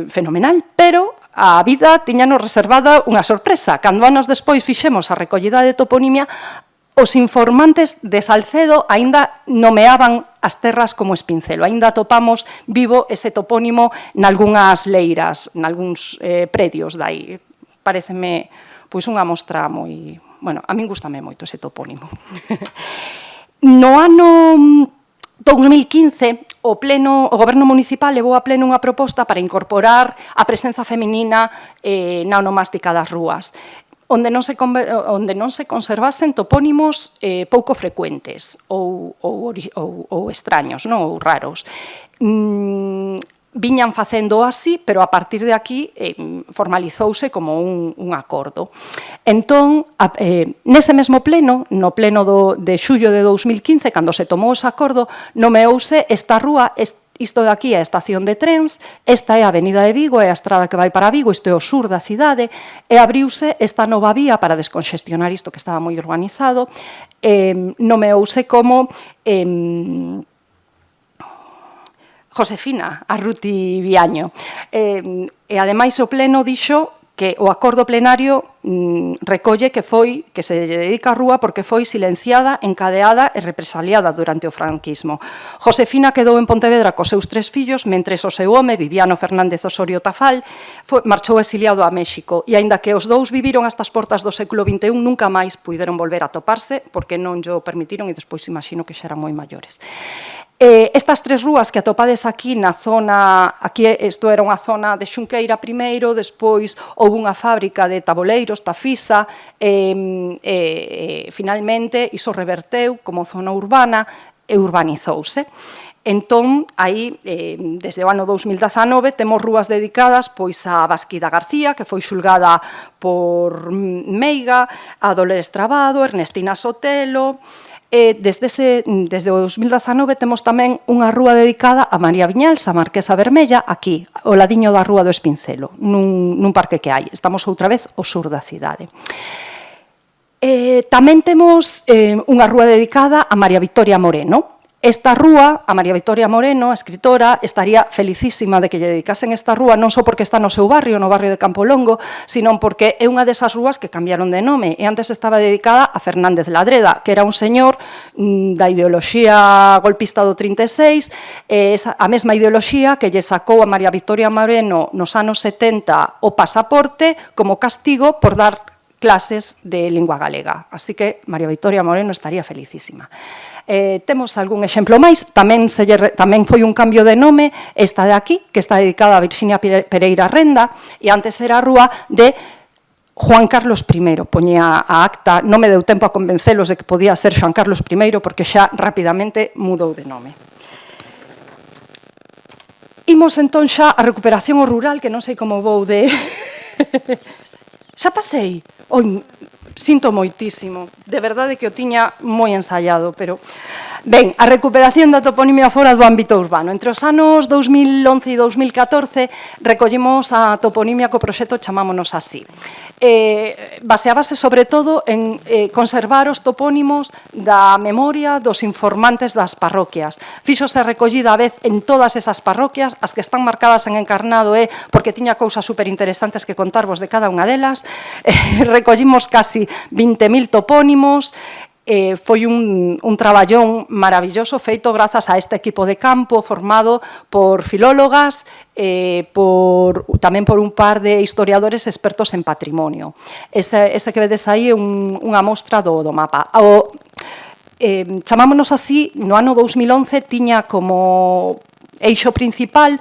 fenomenal, pero a vida tiñanos reservada unha sorpresa. Cando anos despois fixemos a recollida de toponimia, os informantes de Salcedo aínda nomeaban as terras como Espincelo. Aínda atopamos vivo ese topónimo nalgúnas leiras, nalgúns predios dai. Pareceme pois unha mostra moi... Bueno, a min gustame moito ese topónimo. No ano 2015, o Goberno Municipal levou a pleno unha proposta para incorporar a presenza feminina na onomástica das rúas, onde non se conservasen topónimos pouco frecuentes ou extraños, non, ou raros. Viñan facendo así, pero a partir de aquí formalizouse como un acordo. Entón, nese mesmo pleno, no pleno de xullo de 2015, cando se tomou ese acordo, nomeouse esta rúa, isto de aquí é a estación de trens, esta é a Avenida de Vigo, é a estrada que vai para Vigo, isto é o sur da cidade, e abriuse esta nova vía para desconxestionar isto que estaba moi urbanizado, nomeouse como... Josefina Arruti Viaño. E, ademais, o pleno dixo que o acordo plenario recolle que se dedica a rúa porque foi silenciada, encadeada e represaliada durante o franquismo. Josefina quedou en Pontevedra cos seus 3 fillos, mentres o seu home, Viviano Fernández Osorio Tafal, marchou exiliado a México. E, aínda que os dous viviron hasta as portas do século XXI, nunca máis puideron volver a toparse porque non llo permitiron e despois imagino que xa eran moi maiores. Estas 3 rúas que atopades aquí na zona, aquí isto era unha zona de Xunqueira primeiro, despois houve unha fábrica de taboleiros, Tafisa, finalmente iso reverteu como zona urbana e urbanizouse. Entón, aí, desde o ano 2019, temos rúas dedicadas pois a Basquida García, que foi xulgada por Meiga, a Dolores Trabado, Ernestina Sotelo, desde o 2019 temos tamén unha rúa dedicada a María Viñals, a Marquesa Vermella, aquí, ao ladiño da Rúa do Espincelo, nun parque que hai. Estamos outra vez ao sur da cidade. Tamén temos unha rúa dedicada a María Victoria Moreno. Esta rúa, a María Victoria Moreno, a escritora, estaría felicísima de que lle dedicasen esta rúa, non só porque está no seu barrio, no barrio de Campolongo, sino porque é unha desas rúas que cambiaron de nome, e antes estaba dedicada a Fernández Ladreda, que era un señor da ideoloxía golpista do 36, a mesma ideoloxía que lle sacou a María Victoria Moreno nos anos 70 o pasaporte como castigo por dar clases de lingua galega. Así que María Victoria Moreno estaría felicísima. Temos algún exemplo máis, tamén foi un cambio de nome, esta de aquí, que está dedicada a Virxinia Pereira Renda, e antes era a rúa de Juan Carlos I, poñía a acta, non me deu tempo a convencelos de que podía ser Juan Carlos I, porque xa rapidamente mudou de nome. Imos entón xa a recuperación ao rural, que non sei como vou de... Xa pasei? Sinto moitísimo, de verdade que o tiña moi ensaiado, pero... Ben, a recuperación da toponimia fora do ámbito urbano. Entre os anos 2011 e 2014 recollimos a toponimia co proxecto Chamámonos Así. Baseábase sobre todo en conservar os topónimos da memoria dos informantes das parroquias. Fíxose recollida a vez en todas esas parroquias, as que están marcadas en encarnado porque tiña cousas superinteresantes que contarvos de cada unha delas. Recollimos casi 20.000 topónimos. Foi un traballón maravilloso feito grazas a este equipo de campo formado por filólogas, tamén por un par de historiadores expertos en patrimonio. Ese que vedes aí é unha mostra do mapa. Chamámonos Así, no ano 2011 tiña como eixo principal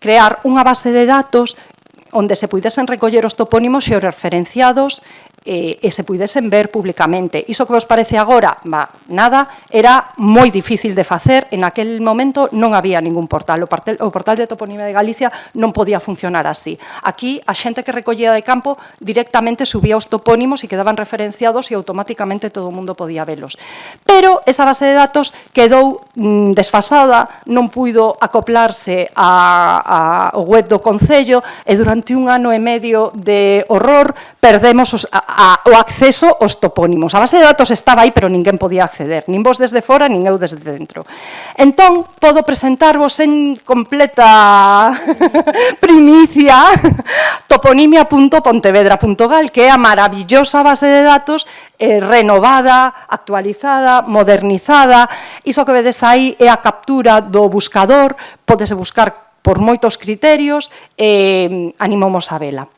crear unha base de datos onde se puidesen recoller os topónimos xeorreferenciados e se puidesen ver públicamente. Iso que vos parece agora, nada, era moi difícil de facer, en aquel momento non había ningún portal, o portal de toponimia de Galicia non podía funcionar así. Aquí, a xente que recollía de campo directamente subía os topónimos e quedaban referenciados e automáticamente todo o mundo podía velos. Pero esa base de datos quedou desfasada, non puido acoplarse ao web do Concello e durante un ano e medio de horror perdemos o acceso aos topónimos. A base de datos estaba aí, pero ninguén podía acceder, nin vos desde fora, nin eu desde dentro. Entón, podo presentarvos en completa primicia toponimia.pontevedra.gal, que é a maravillosa base de datos renovada, actualizada, modernizada. Iso que vedes aí é a captura do buscador, pódese buscar por moitos criterios, animamos a vela.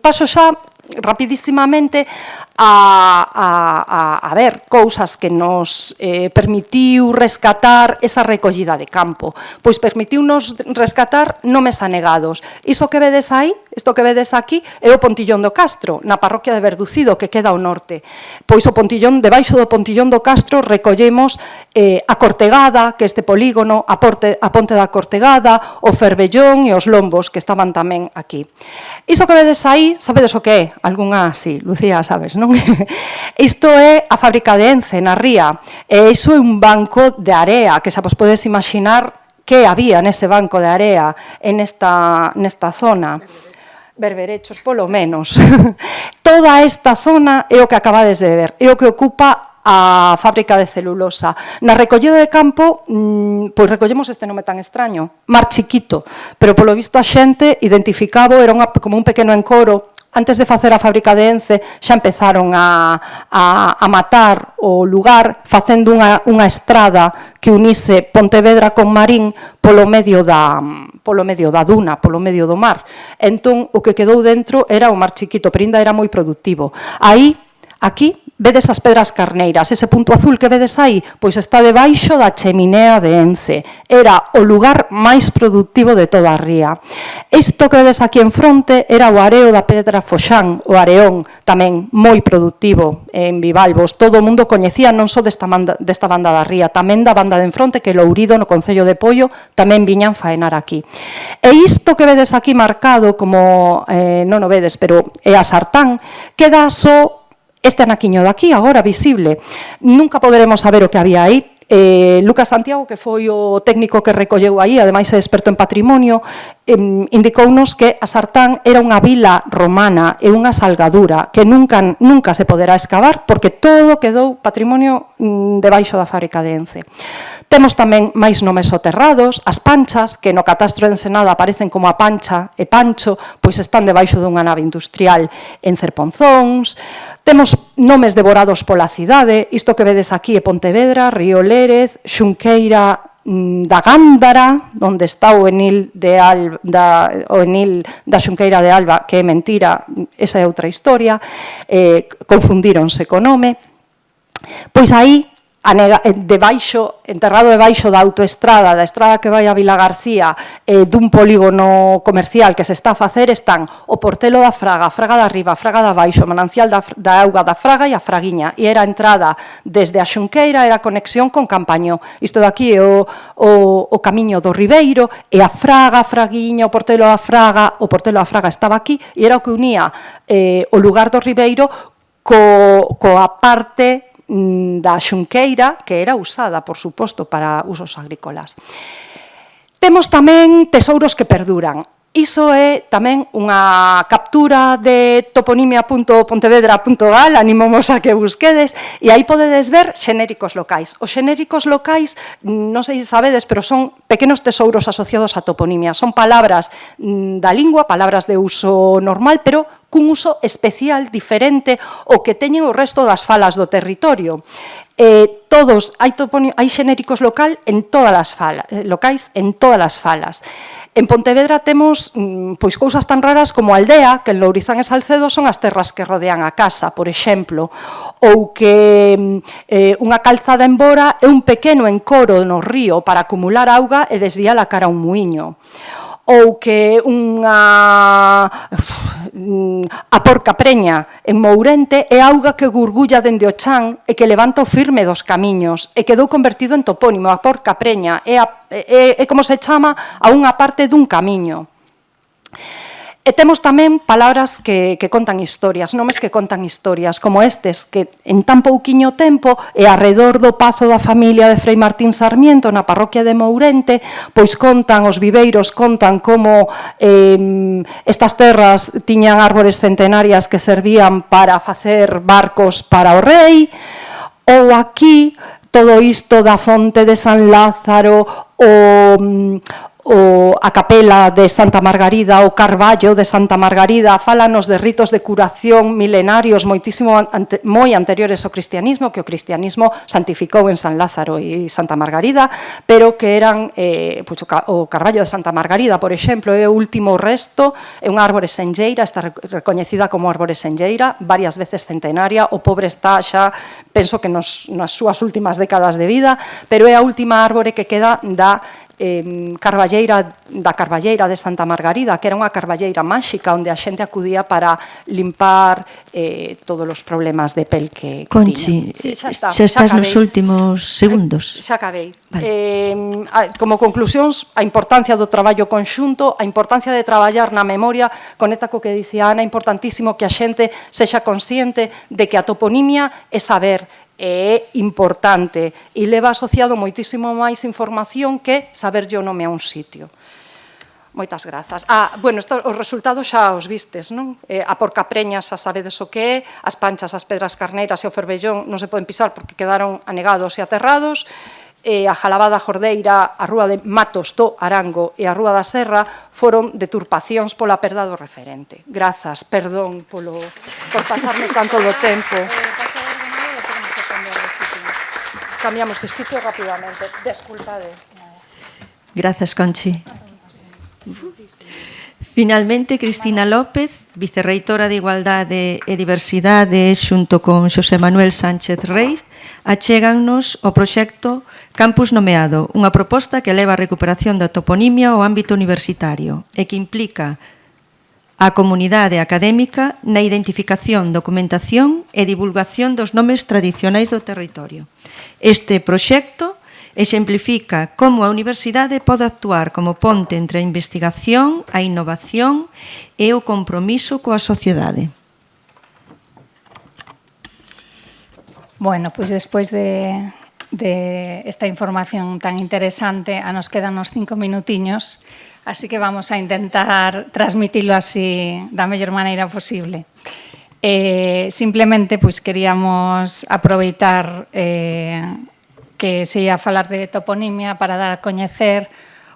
Paso xa rapidísimamente a ver cousas que nos permitiu rescatar esa recollida de campo. Pois permitiunos rescatar nomes anegados. Iso que vedes aí, isto que vedes aquí, é o Pontillón do Castro, na parroquia de Verducido, que queda ao norte. Pois o Pontillón, debaixo do Pontillón do Castro, recollemos a Cortegada, que este polígono, a Ponte da Cortegada, o Fervellón e os Lombos, que estaban tamén aquí. Iso que vedes aí, sabedes o que é? Algúnha, sí, Lucía, sabes, non? Isto é a fábrica de Ence, na Ría, e iso é un banco de area, que xa vos podes imaginar que había nese banco de area, nesta zona. Berberechos, polo menos. Toda esta zona é o que acabades de ver, é o que ocupa a fábrica de celulosa. Na recollida de campo, pois recollemos este nome tan extraño, Mar Chiquito, pero polo visto a xente identificaba, era como un pequeno encoro. Antes de facer a fábrica de Ence, xa empezaron a matar o lugar facendo unha estrada que unise Pontevedra con Marín polo medio da duna, polo medio do mar. Entón, o que quedou dentro era o Mar Chiquito, pero ainda era moi productivo. Aí, aquí, vedes as pedras carneiras, ese punto azul que vedes aí, pois está debaixo da cheminea de Ence. Era o lugar máis productivo de toda a ría. Isto que vedes aquí en fronte era o areo da Pedra Foxán, o areón, tamén moi productivo en Vivalbos. Todo o mundo coñecía non só desta banda da ría, tamén da banda de enfronte, que Lourido, no Concello de Poio, tamén viñan faenar aquí. E isto que vedes aquí marcado, como non o vedes, pero é a Sartán, queda só este anaquiño daqui, agora visible. Nunca poderemos saber o que había aí. Lucas Santiago, que foi o técnico que recolleu aí, ademais é experto en patrimonio, indicounos que a Sartán era unha vila romana e unha salgadura que nunca se poderá excavar porque todo quedou patrimonio debaixo da fábrica de Ence. Temos tamén máis nomes soterrados, as panchas, que no catastro de Ensenada aparecen como a Pancha e Pancho, pois están debaixo dunha nave industrial en Cerponzóns. Temos nomes devorados pola cidade, isto que vedes aquí é Pontevedra, Río Lérez, Xunqueira da Gándara, onde está o enil da Xunqueira de Alba, que é mentira, esa é outra historia, confundíronse co nome. Pois aí, enterrado debaixo da autoestrada, da estrada que vai a Vilagarcía, dun polígono comercial que se está a facer, están o Portelo da Fraga, a Fraga da Riba, a Fraga da Baixo, o manancial da auga da Fraga e a Fraguiña. E era a entrada desde a Xunqueira, era a conexión con Campaño. Isto daqui é o camiño do Ribeiro, e a Fraga, a Fraguiña, o Portelo da Fraga estaba aquí, e era o que unía o lugar do Ribeiro coa parte da Xunqueira, que era usada, por suposto, para usos agrícolas. Temos tamén tesouros que perduran. Iso é tamén unha captura de toponimia.pontevedra.gal, animamos a que busquedes, e aí podedes ver xenéricos locais. Os xenéricos locais, non sei se sabedes, pero son pequenos tesouros asociados a toponimia. Son palabras da lingua, palabras de uso normal, pero cun uso especial, diferente, o que teñen o resto das falas do territorio. Hai xenéricos locais en todas as falas. En Pontevedra temos pois cousas tan raras como Aldea, que en Lourizán e Salcedo son as terras que rodean a casa, por exemplo, ou que unha calzada en Bora é un pequeno encoro no río para acumular auga e desviar a cara a un muiño. Ou que a Porca Preña en Mourente é auga que gurgulla dende o chan e que levanta o firme dos camiños e quedou convertido en topónimo. A Porca Preña é como se chama a unha parte dun camiño. E temos tamén palabras que contan historias, nomes que contan historias, como estes, que en tan pouquiño tempo e arredor do pazo da familia de Frei Martín Sarmiento na parroquia de Mourente, pois contan, os viveiros contan como estas terras tiñan árbores centenarias que servían para facer barcos para o rei, ou aquí todo isto da fonte de San Lázaro, a capela de Santa Margarida, o Carballo de Santa Margarida, fálanos de ritos de curación milenarios moi anteriores ao cristianismo, que o cristianismo santificou en San Lázaro e Santa Margarida, pero que eran, o Carballo de Santa Margarida, por exemplo, é o último resto, é unha árbore senlleira, está recoñecida como árbore senlleira, varias veces centenaria, o pobre está xa, penso que nas súas últimas décadas de vida, pero é a última árbore que queda da carballeira de Santa Margarida, que era unha carballeira máxica onde a xente acudía para limpar todos os problemas de pel que Conchi, tiña. xa estás nos últimos segundos. Xa acabei. Como conclusións, a importancia do traballo conxunto, a importancia de traballar na memoria, conecta co que dicía Ana, é importantísimo que a xente sexa consciente de que a toponimia é saber, é importante e leva asociado moitísimo máis información que saberlle o nome a un sitio. Moitas grazas. Os resultados xa os vistes, non? A Porca Preña xa sabedes o que é, as Panchas, as Pedras Carneiras e o Fervellón non se poden pisar porque quedaron anegados e aterrados, a Jalabada Jordeira, a Rúa de Matos do Arango e a Rúa da Serra foron deturpacións pola perda do referente. Grazas, perdón por pasarme tanto do tempo. Cambiamos de sitio rapidamente. Desculpade. Grazas, Conchi. Finalmente, Cristina López, vicerreitora de Igualdade e Diversidade, xunto con Xosé Manuel Sánchez Reis, achégannos o proxecto Campus Nomeado, unha proposta que leva a recuperación da toponimia ao ámbito universitario e que implica a comunidade académica na identificación, documentación e divulgación dos nomes tradicionais do territorio. Este proxecto exemplifica como a universidade pode actuar como ponte entre a investigación, a innovación e o compromiso coa sociedade. Bueno, pois despois de esta información tan interesante, a nos quedan uns 5 minutiños, así que vamos a intentar transmitilo así da mellor maneira posible. Simplemente, pois, queríamos aproveitar que se ia falar de toponimia para dar a coñecer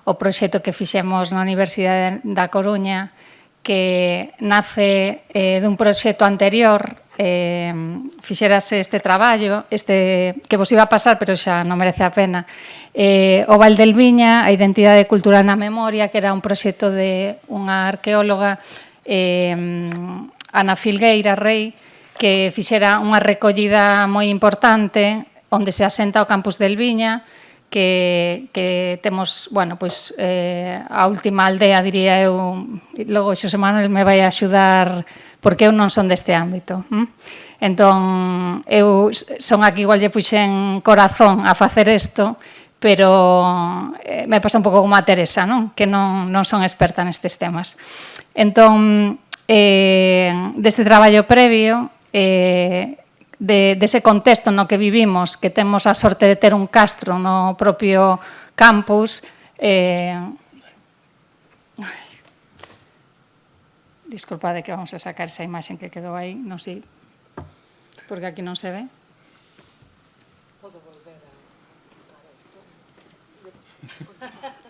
o proxecto que fixemos na Universidade da Coruña, que nace dun proxecto anterior. Fixerase este traballo, que vos iba a pasar, pero xa non merece a pena. O Valdelviña, a identidade cultural na memoria, que era un proxecto de unha arqueóloga, Ana Filgueira Rei, que fixera unha recollida moi importante onde se asenta o campus del Viña, que temos, bueno, pois, a última aldea, diría eu, logo Xosé Manuel me vai a axudar porque eu non son deste ámbito. Entón, eu son aquí, igual lle puxen corazón a facer isto, pero me pasa un pouco como a Teresa, non? Que non son experta nestes temas. Entón, deste traballo previo, dese contexto no que vivimos, que temos a sorte de ter un castro no propio campus, disculpade que vamos a sacar esa imaxe que quedou aí, non sei, porque aquí non se ve. Podo volver a botar isto?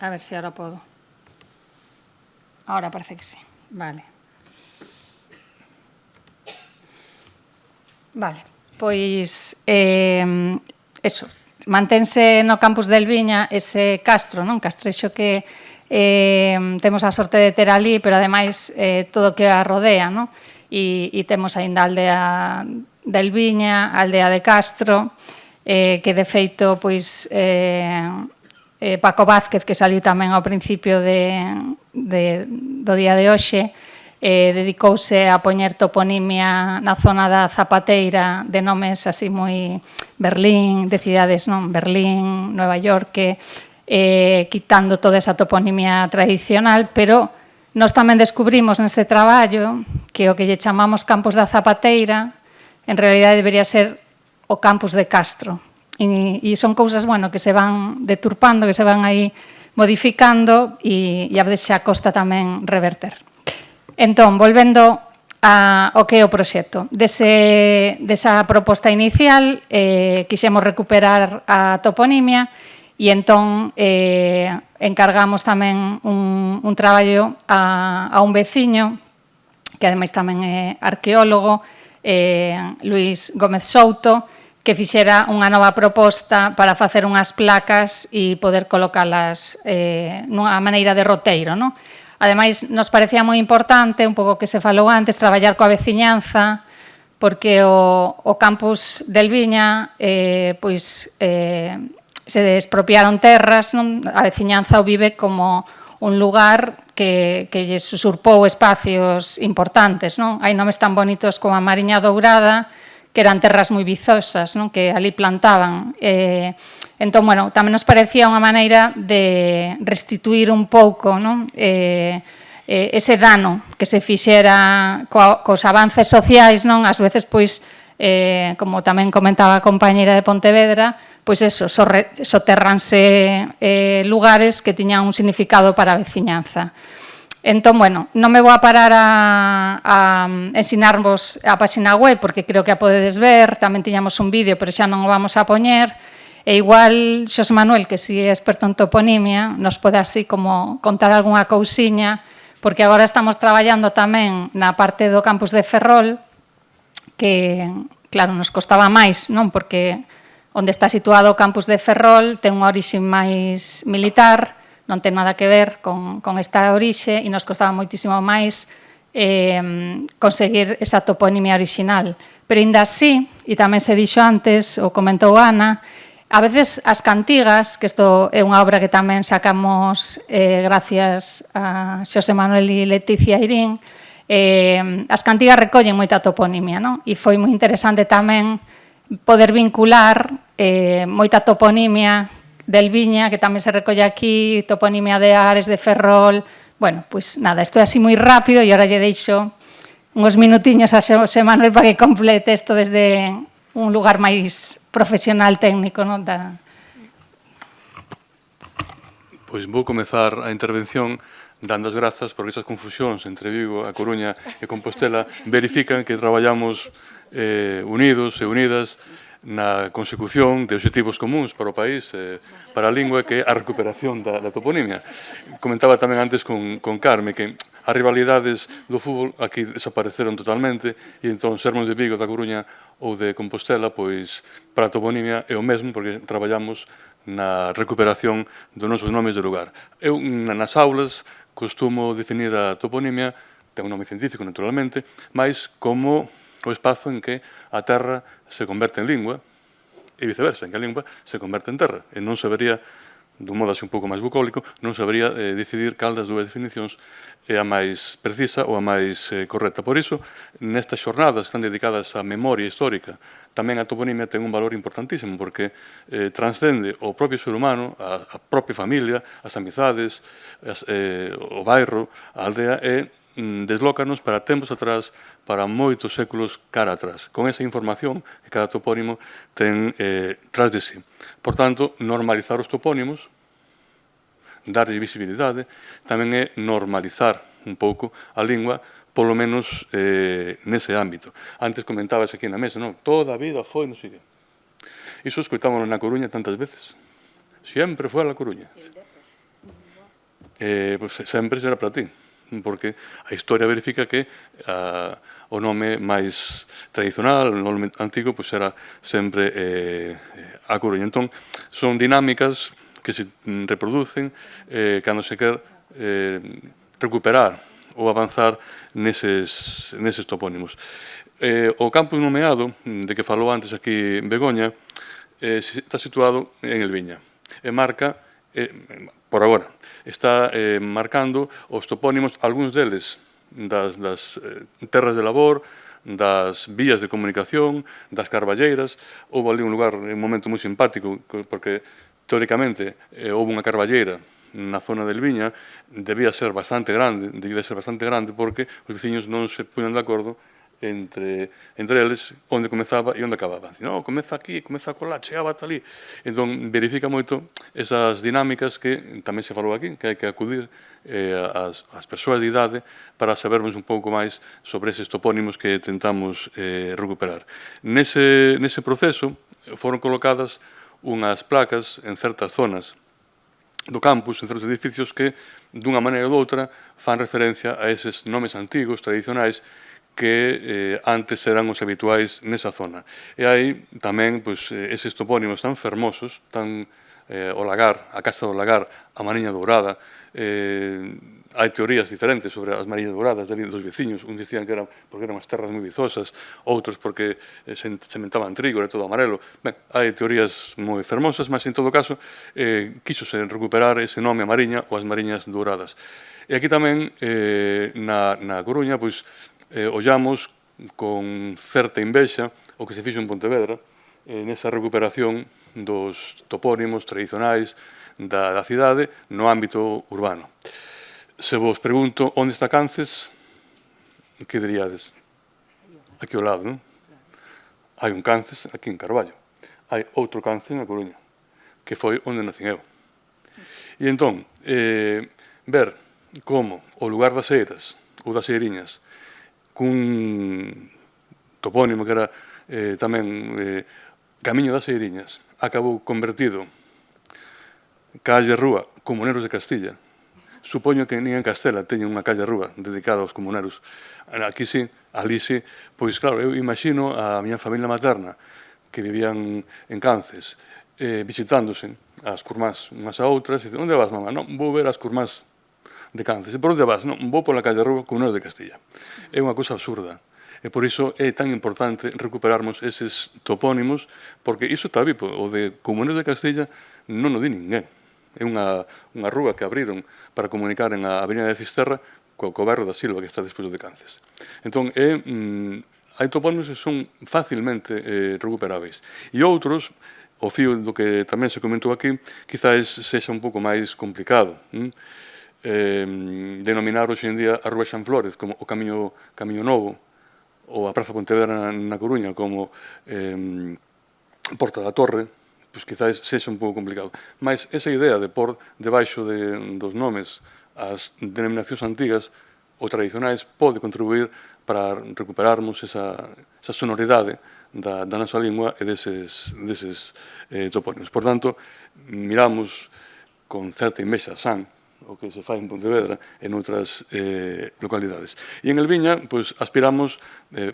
A ver se ahora podo. Ahora parece que sí. Vale. Vale, pois, eso, mantense no campus del Viña ese castro, non? Castrexo que temos a sorte de ter ali, pero ademais todo o que a rodea, non? E temos aínda a aldea del Viña, a aldea de Castro, que de feito, pois, Paco Vázquez, que saliu tamén ao principio do día de hoxe, dedicouse a poñer toponimia na zona da Zapateira de nomes así moi Berlín, de cidades, non? Berlín, Nueva York, quitando toda esa toponimia tradicional, pero nós tamén descubrimos neste traballo que o que lle chamamos campus da Zapateira en realidade debería ser o campus de Castro. E son cousas, bueno, que se van deturpando, que se van aí modificando e a veces xa costa tamén reverter. Entón, volvendo ao que é o proxecto. Desa proposta inicial, quixemos recuperar a toponimia e entón encargamos tamén un traballo a un veciño, que ademais tamén é arqueólogo, Luis Gómez Souto, que fixera unha nova proposta para facer unhas placas e poder colocalas nunha maneira de roteiro, non? Ademais, nos parecía moi importante, un pouco que se falou antes, traballar coa veciñanza, porque o campus del Viña, pois, se expropiaron terras, non? A veciñanza o vive como un lugar que lles usurpou espacios importantes, non? Hai nomes tan bonitos como a Mariña Dourada, que eran terras moi vizosas, non? Que ali plantaban. Entón, bueno, tamén nos parecía unha maneira de restituir un pouco, non? Ese dano que se fixera cos avances sociais, non? Ás veces, pois, como tamén comentaba a compañeira de Pontevedra, pois eso, soterranse lugares que tiñan un significado para a veciñanza. Entón, bueno, non me vou a parar a ensinarvos a página web, porque creo que a podedes ver, tamén tiñamos un vídeo, pero xa non o vamos a poñer, e igual Xosé Manuel, que si é experto en toponimia, nos pode así como contar algunha cousiña, porque agora estamos traballando tamén na parte do campus de Ferrol, que, claro, nos costaba máis, non? Porque onde está situado o campus de Ferrol ten unha orixe máis militar, non ten nada que ver con esta orixe e nos costaba moitísimo máis conseguir esa toponimia original. Pero ainda así, e tamén se dixo antes, o comentou Ana, a veces as cantigas, que isto é unha obra que tamén sacamos gracias a Xosé Manuel e Leticia Irín, as cantigas recollen moita toponimia, non? E foi moi interesante tamén poder vincular moita toponimia del Viña, que tamén se recolle aquí, toponimia de Ares, de Ferrol. Bueno, pois nada, isto é así moi rápido e ahora lle deixo uns minutiños a Xosé Manuel para que complete isto desde un lugar máis profesional técnico, non? Pois vou comezar a intervención dando as grazas porque esas confusións entre Vigo, A Coruña e Compostela verifican que traballamos unidos e unidas na consecución de obxectivos comuns para o país, para a lingua, que é a recuperación da toponimia. Comentaba tamén antes con Carme que as rivalidades do fútbol aquí desapareceron totalmente e entón sermos de Vigo, da Coruña ou de Compostela, pois para a toponimia é o mesmo porque traballamos na recuperación dos nosos nomes de lugar. Eu nas aulas costumo definir a toponimia, ten un nome científico naturalmente, mas como o espazo en que a terra se converte en lingua e viceversa, en que a lingua se converte en terra. E non sabería, dun modo así un pouco máis bucólico, non sabería decidir cal das dúas definicións é a máis precisa ou a máis correcta. Por iso, nestas xornadas que están dedicadas á memoria histórica, tamén a toponimia ten un valor importantísimo, porque transcende o propio ser humano, a propia familia, as amizades, o bairro, a aldea, e deslócanos para tempos atrás, para moitos séculos cara atrás, con esa información que cada topónimo ten tras de sí. Por tanto, normalizar os topónimos, darlle visibilidade, tamén é normalizar un pouco a lingua, polo menos nese ámbito. Antes comentabas aquí na mesa, non? Toda a vida foi, non sei que. Iso escoitámonos na Coruña tantas veces. Sempre foi a La Coruña. Pois sempre será para ti, porque a historia verifica que o nome máis tradicional, o nome antigo, pois era sempre A Coruña. Entón, son dinámicas que se reproducen cando se quer recuperar ou avanzar neses topónimos. O campus nomeado, de que falou antes aquí en Begoña, está situado en Elviña e marca, por agora, está marcando os topónimos, algúns deles das terras de labor, das vías de comunicación, das carballeiras. Houve ali un lugar, un momento moi simpático, porque teóricamente houve unha carballeira na zona de Elviña, debía ser bastante grande porque os veciños non se puñan de acordo entre eles onde comezaba e onde acababa. Non, comeza aquí, comeza colá, chegaba ata ali. Entón, verifica moito esas dinámicas que tamén se falou aquí, que hai que acudir ás persoas de idade para sabermos un pouco máis sobre eses topónimos que tentamos recuperar. Nese proceso foron colocadas unhas placas en certas zonas do campus, en certos edificios que, dunha maneira ou doutra, fan referencia a eses nomes antigos, tradicionais, que antes eran os habituais nesa zona. E hai tamén eses topónimos tan fermosos, tan o Lagar, a Casa do Lagar, a Mariña Dourada. Hai teorías diferentes sobre as Mariñas Douradas dos veciños. Un dicían que eran porque eran as terras moi bizosas, outros porque se sementaban trigo, era todo amarelo. Ben, hai teorías moi fermosas, mas en todo caso quíxose recuperar ese nome a Mariña ou as Mariñas Douradas. E aquí tamén, na Coruña, pois, ollamos con certa invexa o que se fixo en Pontevedra nesa recuperación dos topónimos tradicionais da cidade no ámbito urbano. Se vos pregunto onde está Cances, que diríades? Aquí ao lado, non? Hai un Cances aquí en Carballo. Hai outro Cances na Coruña, que foi onde nacín eu. E entón, ver como o lugar das Eiras ou das Eiriñas cun topónimo que era tamén Camiño das Eiriñas, acabou convertido calle rúa Comuneros de Castilla. Supoño que nin en Castela teñen unha calle rúa dedicada aos comuneros. Aquí sí, ali sí. Pois claro, eu imagino a miña familia materna que vivían en Cances visitándose as curmás unhas a outras e dicen, onde vas, mamá? Non, vou ver as curmás de Cances. E por onde vas? Non, vou pola calle rúa Comuneros de Castilla. É unha cousa absurda. E por iso é tan importante recuperarmos eses topónimos, porque iso está vivo. O de Comuneros de Castilla non o di ninguén. É unha rúa que abriron para comunicar en a Avenida de Fisterra co bairro da Silva, que está despois de Cances. Entón, hai topónimos que son facilmente recuperáveis. E outros, o fío do que tamén se comentou aquí, quizás sexa un pouco máis complicado. Denominar hoxe en día a Rúa Xan Flórez como o Camiño Novo, ou a Praza Pontevedra na Coruña como Porta da Torre, pois quizás sexa un pouco complicado. Mas esa idea de pôr debaixo dos nomes as denominacións antigas ou tradicionais pode contribuir para recuperarmos esa sonoridade da nosa lingua e deses topónimos. Por tanto, miramos con certa invexa san o que se fai en Pontevedra e noutras localidades. E en Elviña, pois, aspiramos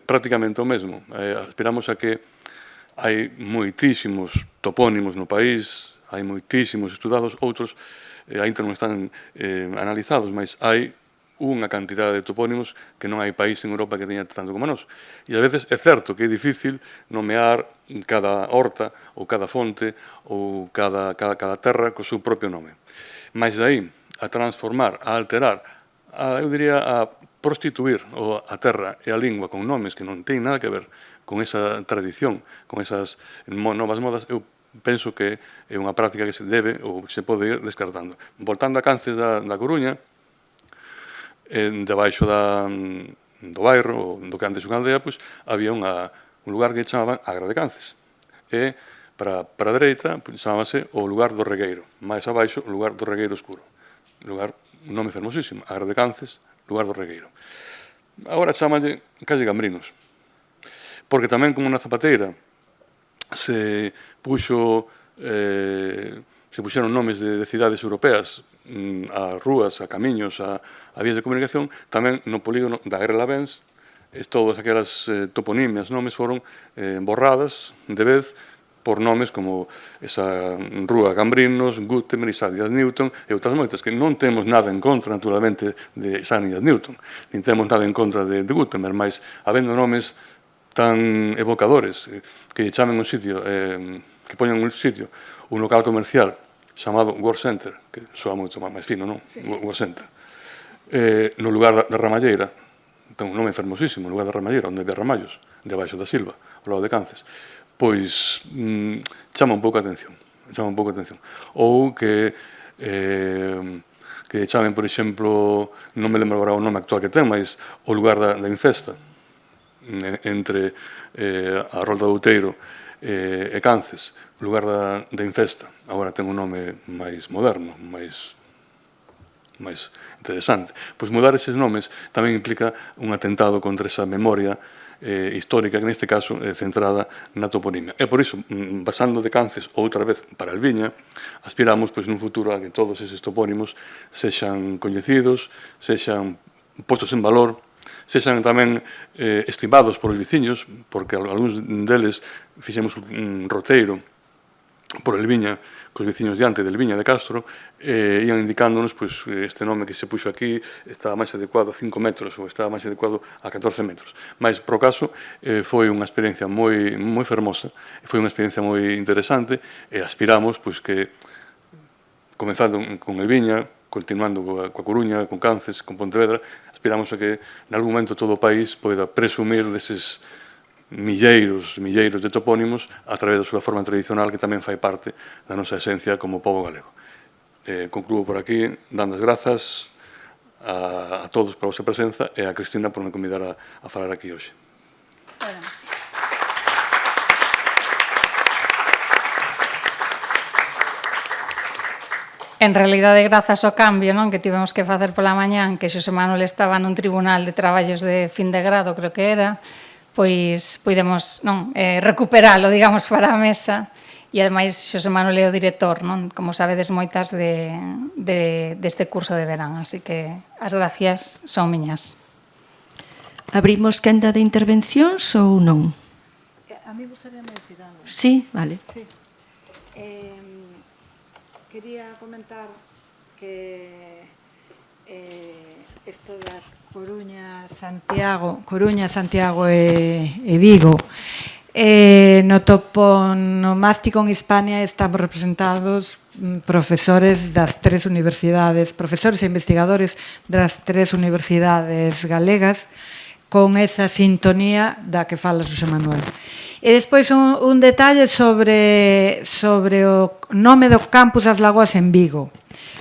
prácticamente ao mesmo. Aspiramos a que hai moitísimos topónimos no país, hai moitísimos estudados, outros ainda non están analizados, mas hai unha cantidade de topónimos que non hai país en Europa que teña tanto como nós. E a veces é certo que é difícil nomear cada horta ou cada fonte ou cada terra co seu propio nome. Mas aí, a transformar, a alterar, eu diría a prostituir a terra e a lingua con nomes que non teñen nada que ver con esa tradición, con esas novas modas, eu penso que é unha práctica que se debe ou se pode ir descartando. Voltando a Cances da Coruña, debaixo do bairro, do que antes unha aldea, pois, había un lugar que chamaban Agra de Cances. E, para a dereita, chamábase o lugar do Regueiro. Mais abaixo, o lugar do Regueiro Escuro. Un nome fermosísimo, Agra de Cances, lugar do Regueiro. Agora chamalle Calle Gambrinos. Porque tamén, como na Zapateira, se puxeron nomes de cidades europeas a rúas, a camiños, a vías de comunicación, tamén no polígono da Guerra Lavens, todas aquelas toponimias, nomes foron borradas de vez por nomes como esa rúa Gambrinos, Gutenberg, Isaac Newton e outras moitas, que non temos nada en contra, naturalmente, de Isaac Newton, nin temos nada en contra de Gutenberg, mas habendo nomes tan evocadores que chamen un sitio, que poñan un sitio, un local comercial chamado World Center, que soa moito máis fino, non? World Center. No lugar da Ramalleira, ten un nome fermosísimo, no lugar da Ramalleira, onde había ramallos, debaixo da Silva, ao lado de Cances, pois chama un pouco a atención. Ou que chamen, por exemplo, non me lembro agora o nome actual que ten, mas o lugar da Infesta, entre a Rolda do Outeiro e Cances, o lugar da Infesta, agora ten un nome máis moderno, máis interesante. Pois mudar eses nomes tamén implica un atentado contra esa memoria histórica, que neste caso é centrada na toponimia. E por iso, pasando de Cances outra vez para Elviña, aspiramos nun futuro a que todos eses topónimos sexan coñecidos, sexan postos en valor, sexan tamén estimados polos veciños, porque algúns deles fixemos un roteiro por Elviña, cos veciños diante de Elviña de Castro, ian indicándonos este nome que se puxo aquí estaba máis adecuado a 5 metros ou estaba máis adecuado a 14 metros. Mas, pro caso, foi unha experiencia moi fermosa, foi unha experiencia moi interesante, e aspiramos que, comenzando con Elviña, continuando coa Coruña, con Cances, con Pontevedra, aspiramos a que, en algún momento, todo o país poida presumir deses milleiros de topónimos a través da súa forma tradicional, que tamén fai parte da nosa esencia como pobo galego. Concluo por aquí, dando as grazas a todos pola vosa presenza e a Cristina por me convidar a falar aquí hoxe. En realidade, grazas ao cambio que tivemos que facer pola mañán, que Xosé Manuel estaba nun tribunal de traballos de fin de grado, creo que era, pois podemos recuperalo, digamos, para a mesa, e ademais Xosé Manuel é o director, como sabedes, moitas deste curso de verán, así que as gracias son miñas. Abrimos quenda de intervencións ou non? A mí gustaría decir algo. Sí, vale. Sí. Quería comentar que isto da Coruña, Santiago e Vigo, no toponomástico en Hispania estamos representados profesores das tres universidades, profesores e investigadores das tres universidades galegas, con esa sintonía da que fala Xosé Manuel. E despois un detalle sobre o nome do campus das Lagoas en Vigo,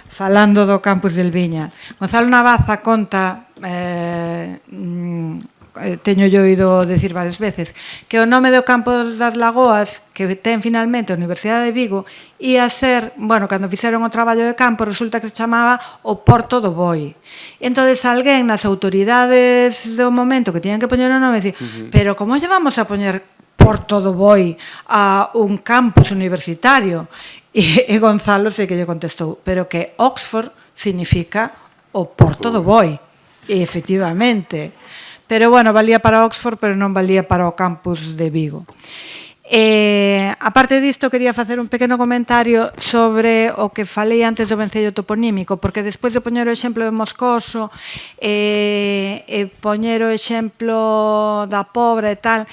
falando do campus de Elviña. Gonzalo Navaza conta teño yo oído decir varias veces, que o nome do campo das Lagoas, que ten finalmente a Universidade de Vigo, ia ser, bueno, cando fixeron o traballo de campo, resulta que se chamaba o Porto do Boi. E entón, alguén nas autoridades do momento que tiñan que poñer o nome, dicir, pero como lle vamos a poñer Porto do Boi a un campus universitario? E Gonzalo sei que lle contestou, pero que Oxford significa o Porto do Boi. E efectivamente. Pero, bueno, valía para Oxford, pero non valía para o campus de Vigo. Aparte disto, quería facer un pequeno comentario sobre o que falei antes do vencello toponímico, porque despois de poñer o exemplo de Moscoso e poñer o exemplo da Pobra e tal,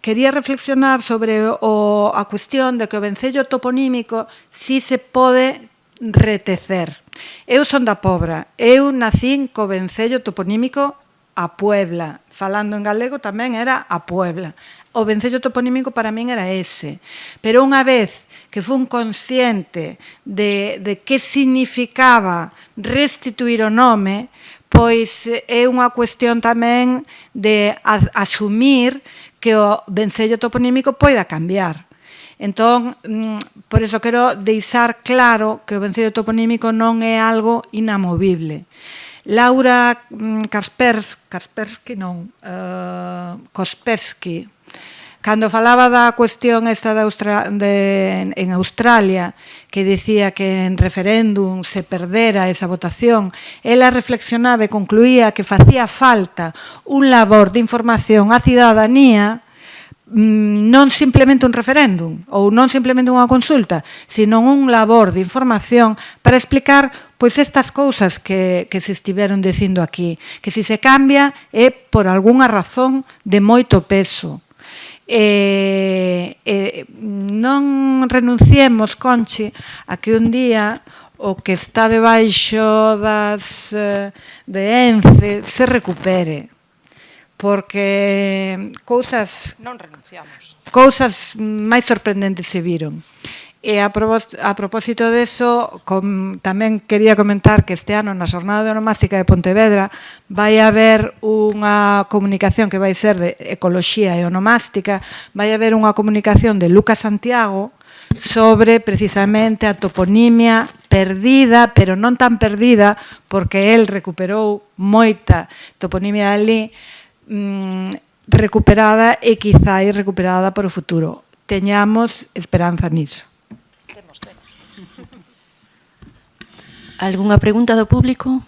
quería reflexionar sobre a cuestión de que o vencello toponímico si se pode retecer. Eu son da Pobra, eu nacín co vencello toponímico a Puebla, falando en galego tamén era a Puebla. O vencello toponímico para min era ese. Pero unha vez que fun consciente de que significaba restituir o nome, pois é unha cuestión tamén de asumir que o vencello toponímico poida cambiar. Entón, por iso quero deixar claro que o vencello toponímico non é algo inamovible. Laura Kaspersky, cando falaba da cuestión esta en Australia, que dicía que en referéndum se perdera esa votación, ela reflexionaba e concluía que facía falta un labor de información á cidadanía, non simplemente un referéndum ou non simplemente unha consulta, sino un labor de información para explicar pois estas cousas que se estiveron dicindo aquí, que se cambia é por algunha razón de moito peso. Non renunciemos, Conchi, a que un día o que está debaixo de Ence se recupere, porque cousas máis sorprendentes se viron. E a propósito deso, tamén quería comentar que este ano na Xornada de Onomástica de Pontevedra vai haber unha comunicación que vai ser de ecoloxía e onomástica, vai haber unha comunicación de Lucas Santiago sobre precisamente a toponimia perdida, pero non tan perdida, porque el recuperou moita toponimia ali, recuperada e quizá recuperada para o futuro. Teñamos esperanza niso. Algunha pregunta do público?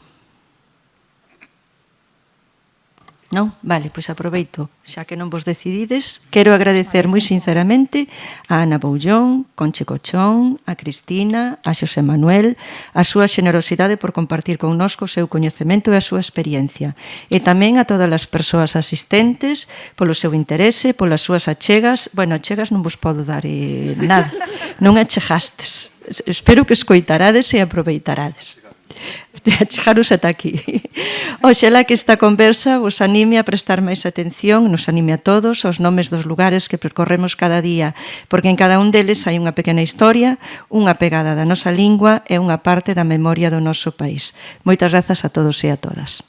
Non? Vale, pois aproveito, xa que non vos decidides, quero agradecer moi sinceramente a Ana Boullón, Conche Cochón, a Cristina, a Xosé Manuel, a súa xenerosidade por compartir connosco o seu coñecemento e a súa experiencia. E tamén a todas as persoas asistentes polo seu interese, polas súas achegas. Bueno, achegas non vos podo dar nada, non achegastes. Espero que escoitarades e aproveitarades. Chegaros ata aquí. Oxalá que esta conversa vos anime a prestar máis atención, nos anime a todos aos nomes dos lugares que percorremos cada día, porque en cada un deles hai unha pequena historia, unha pegada da nosa lingua e unha parte da memoria do noso país. Moitas grazas a todos e a todas.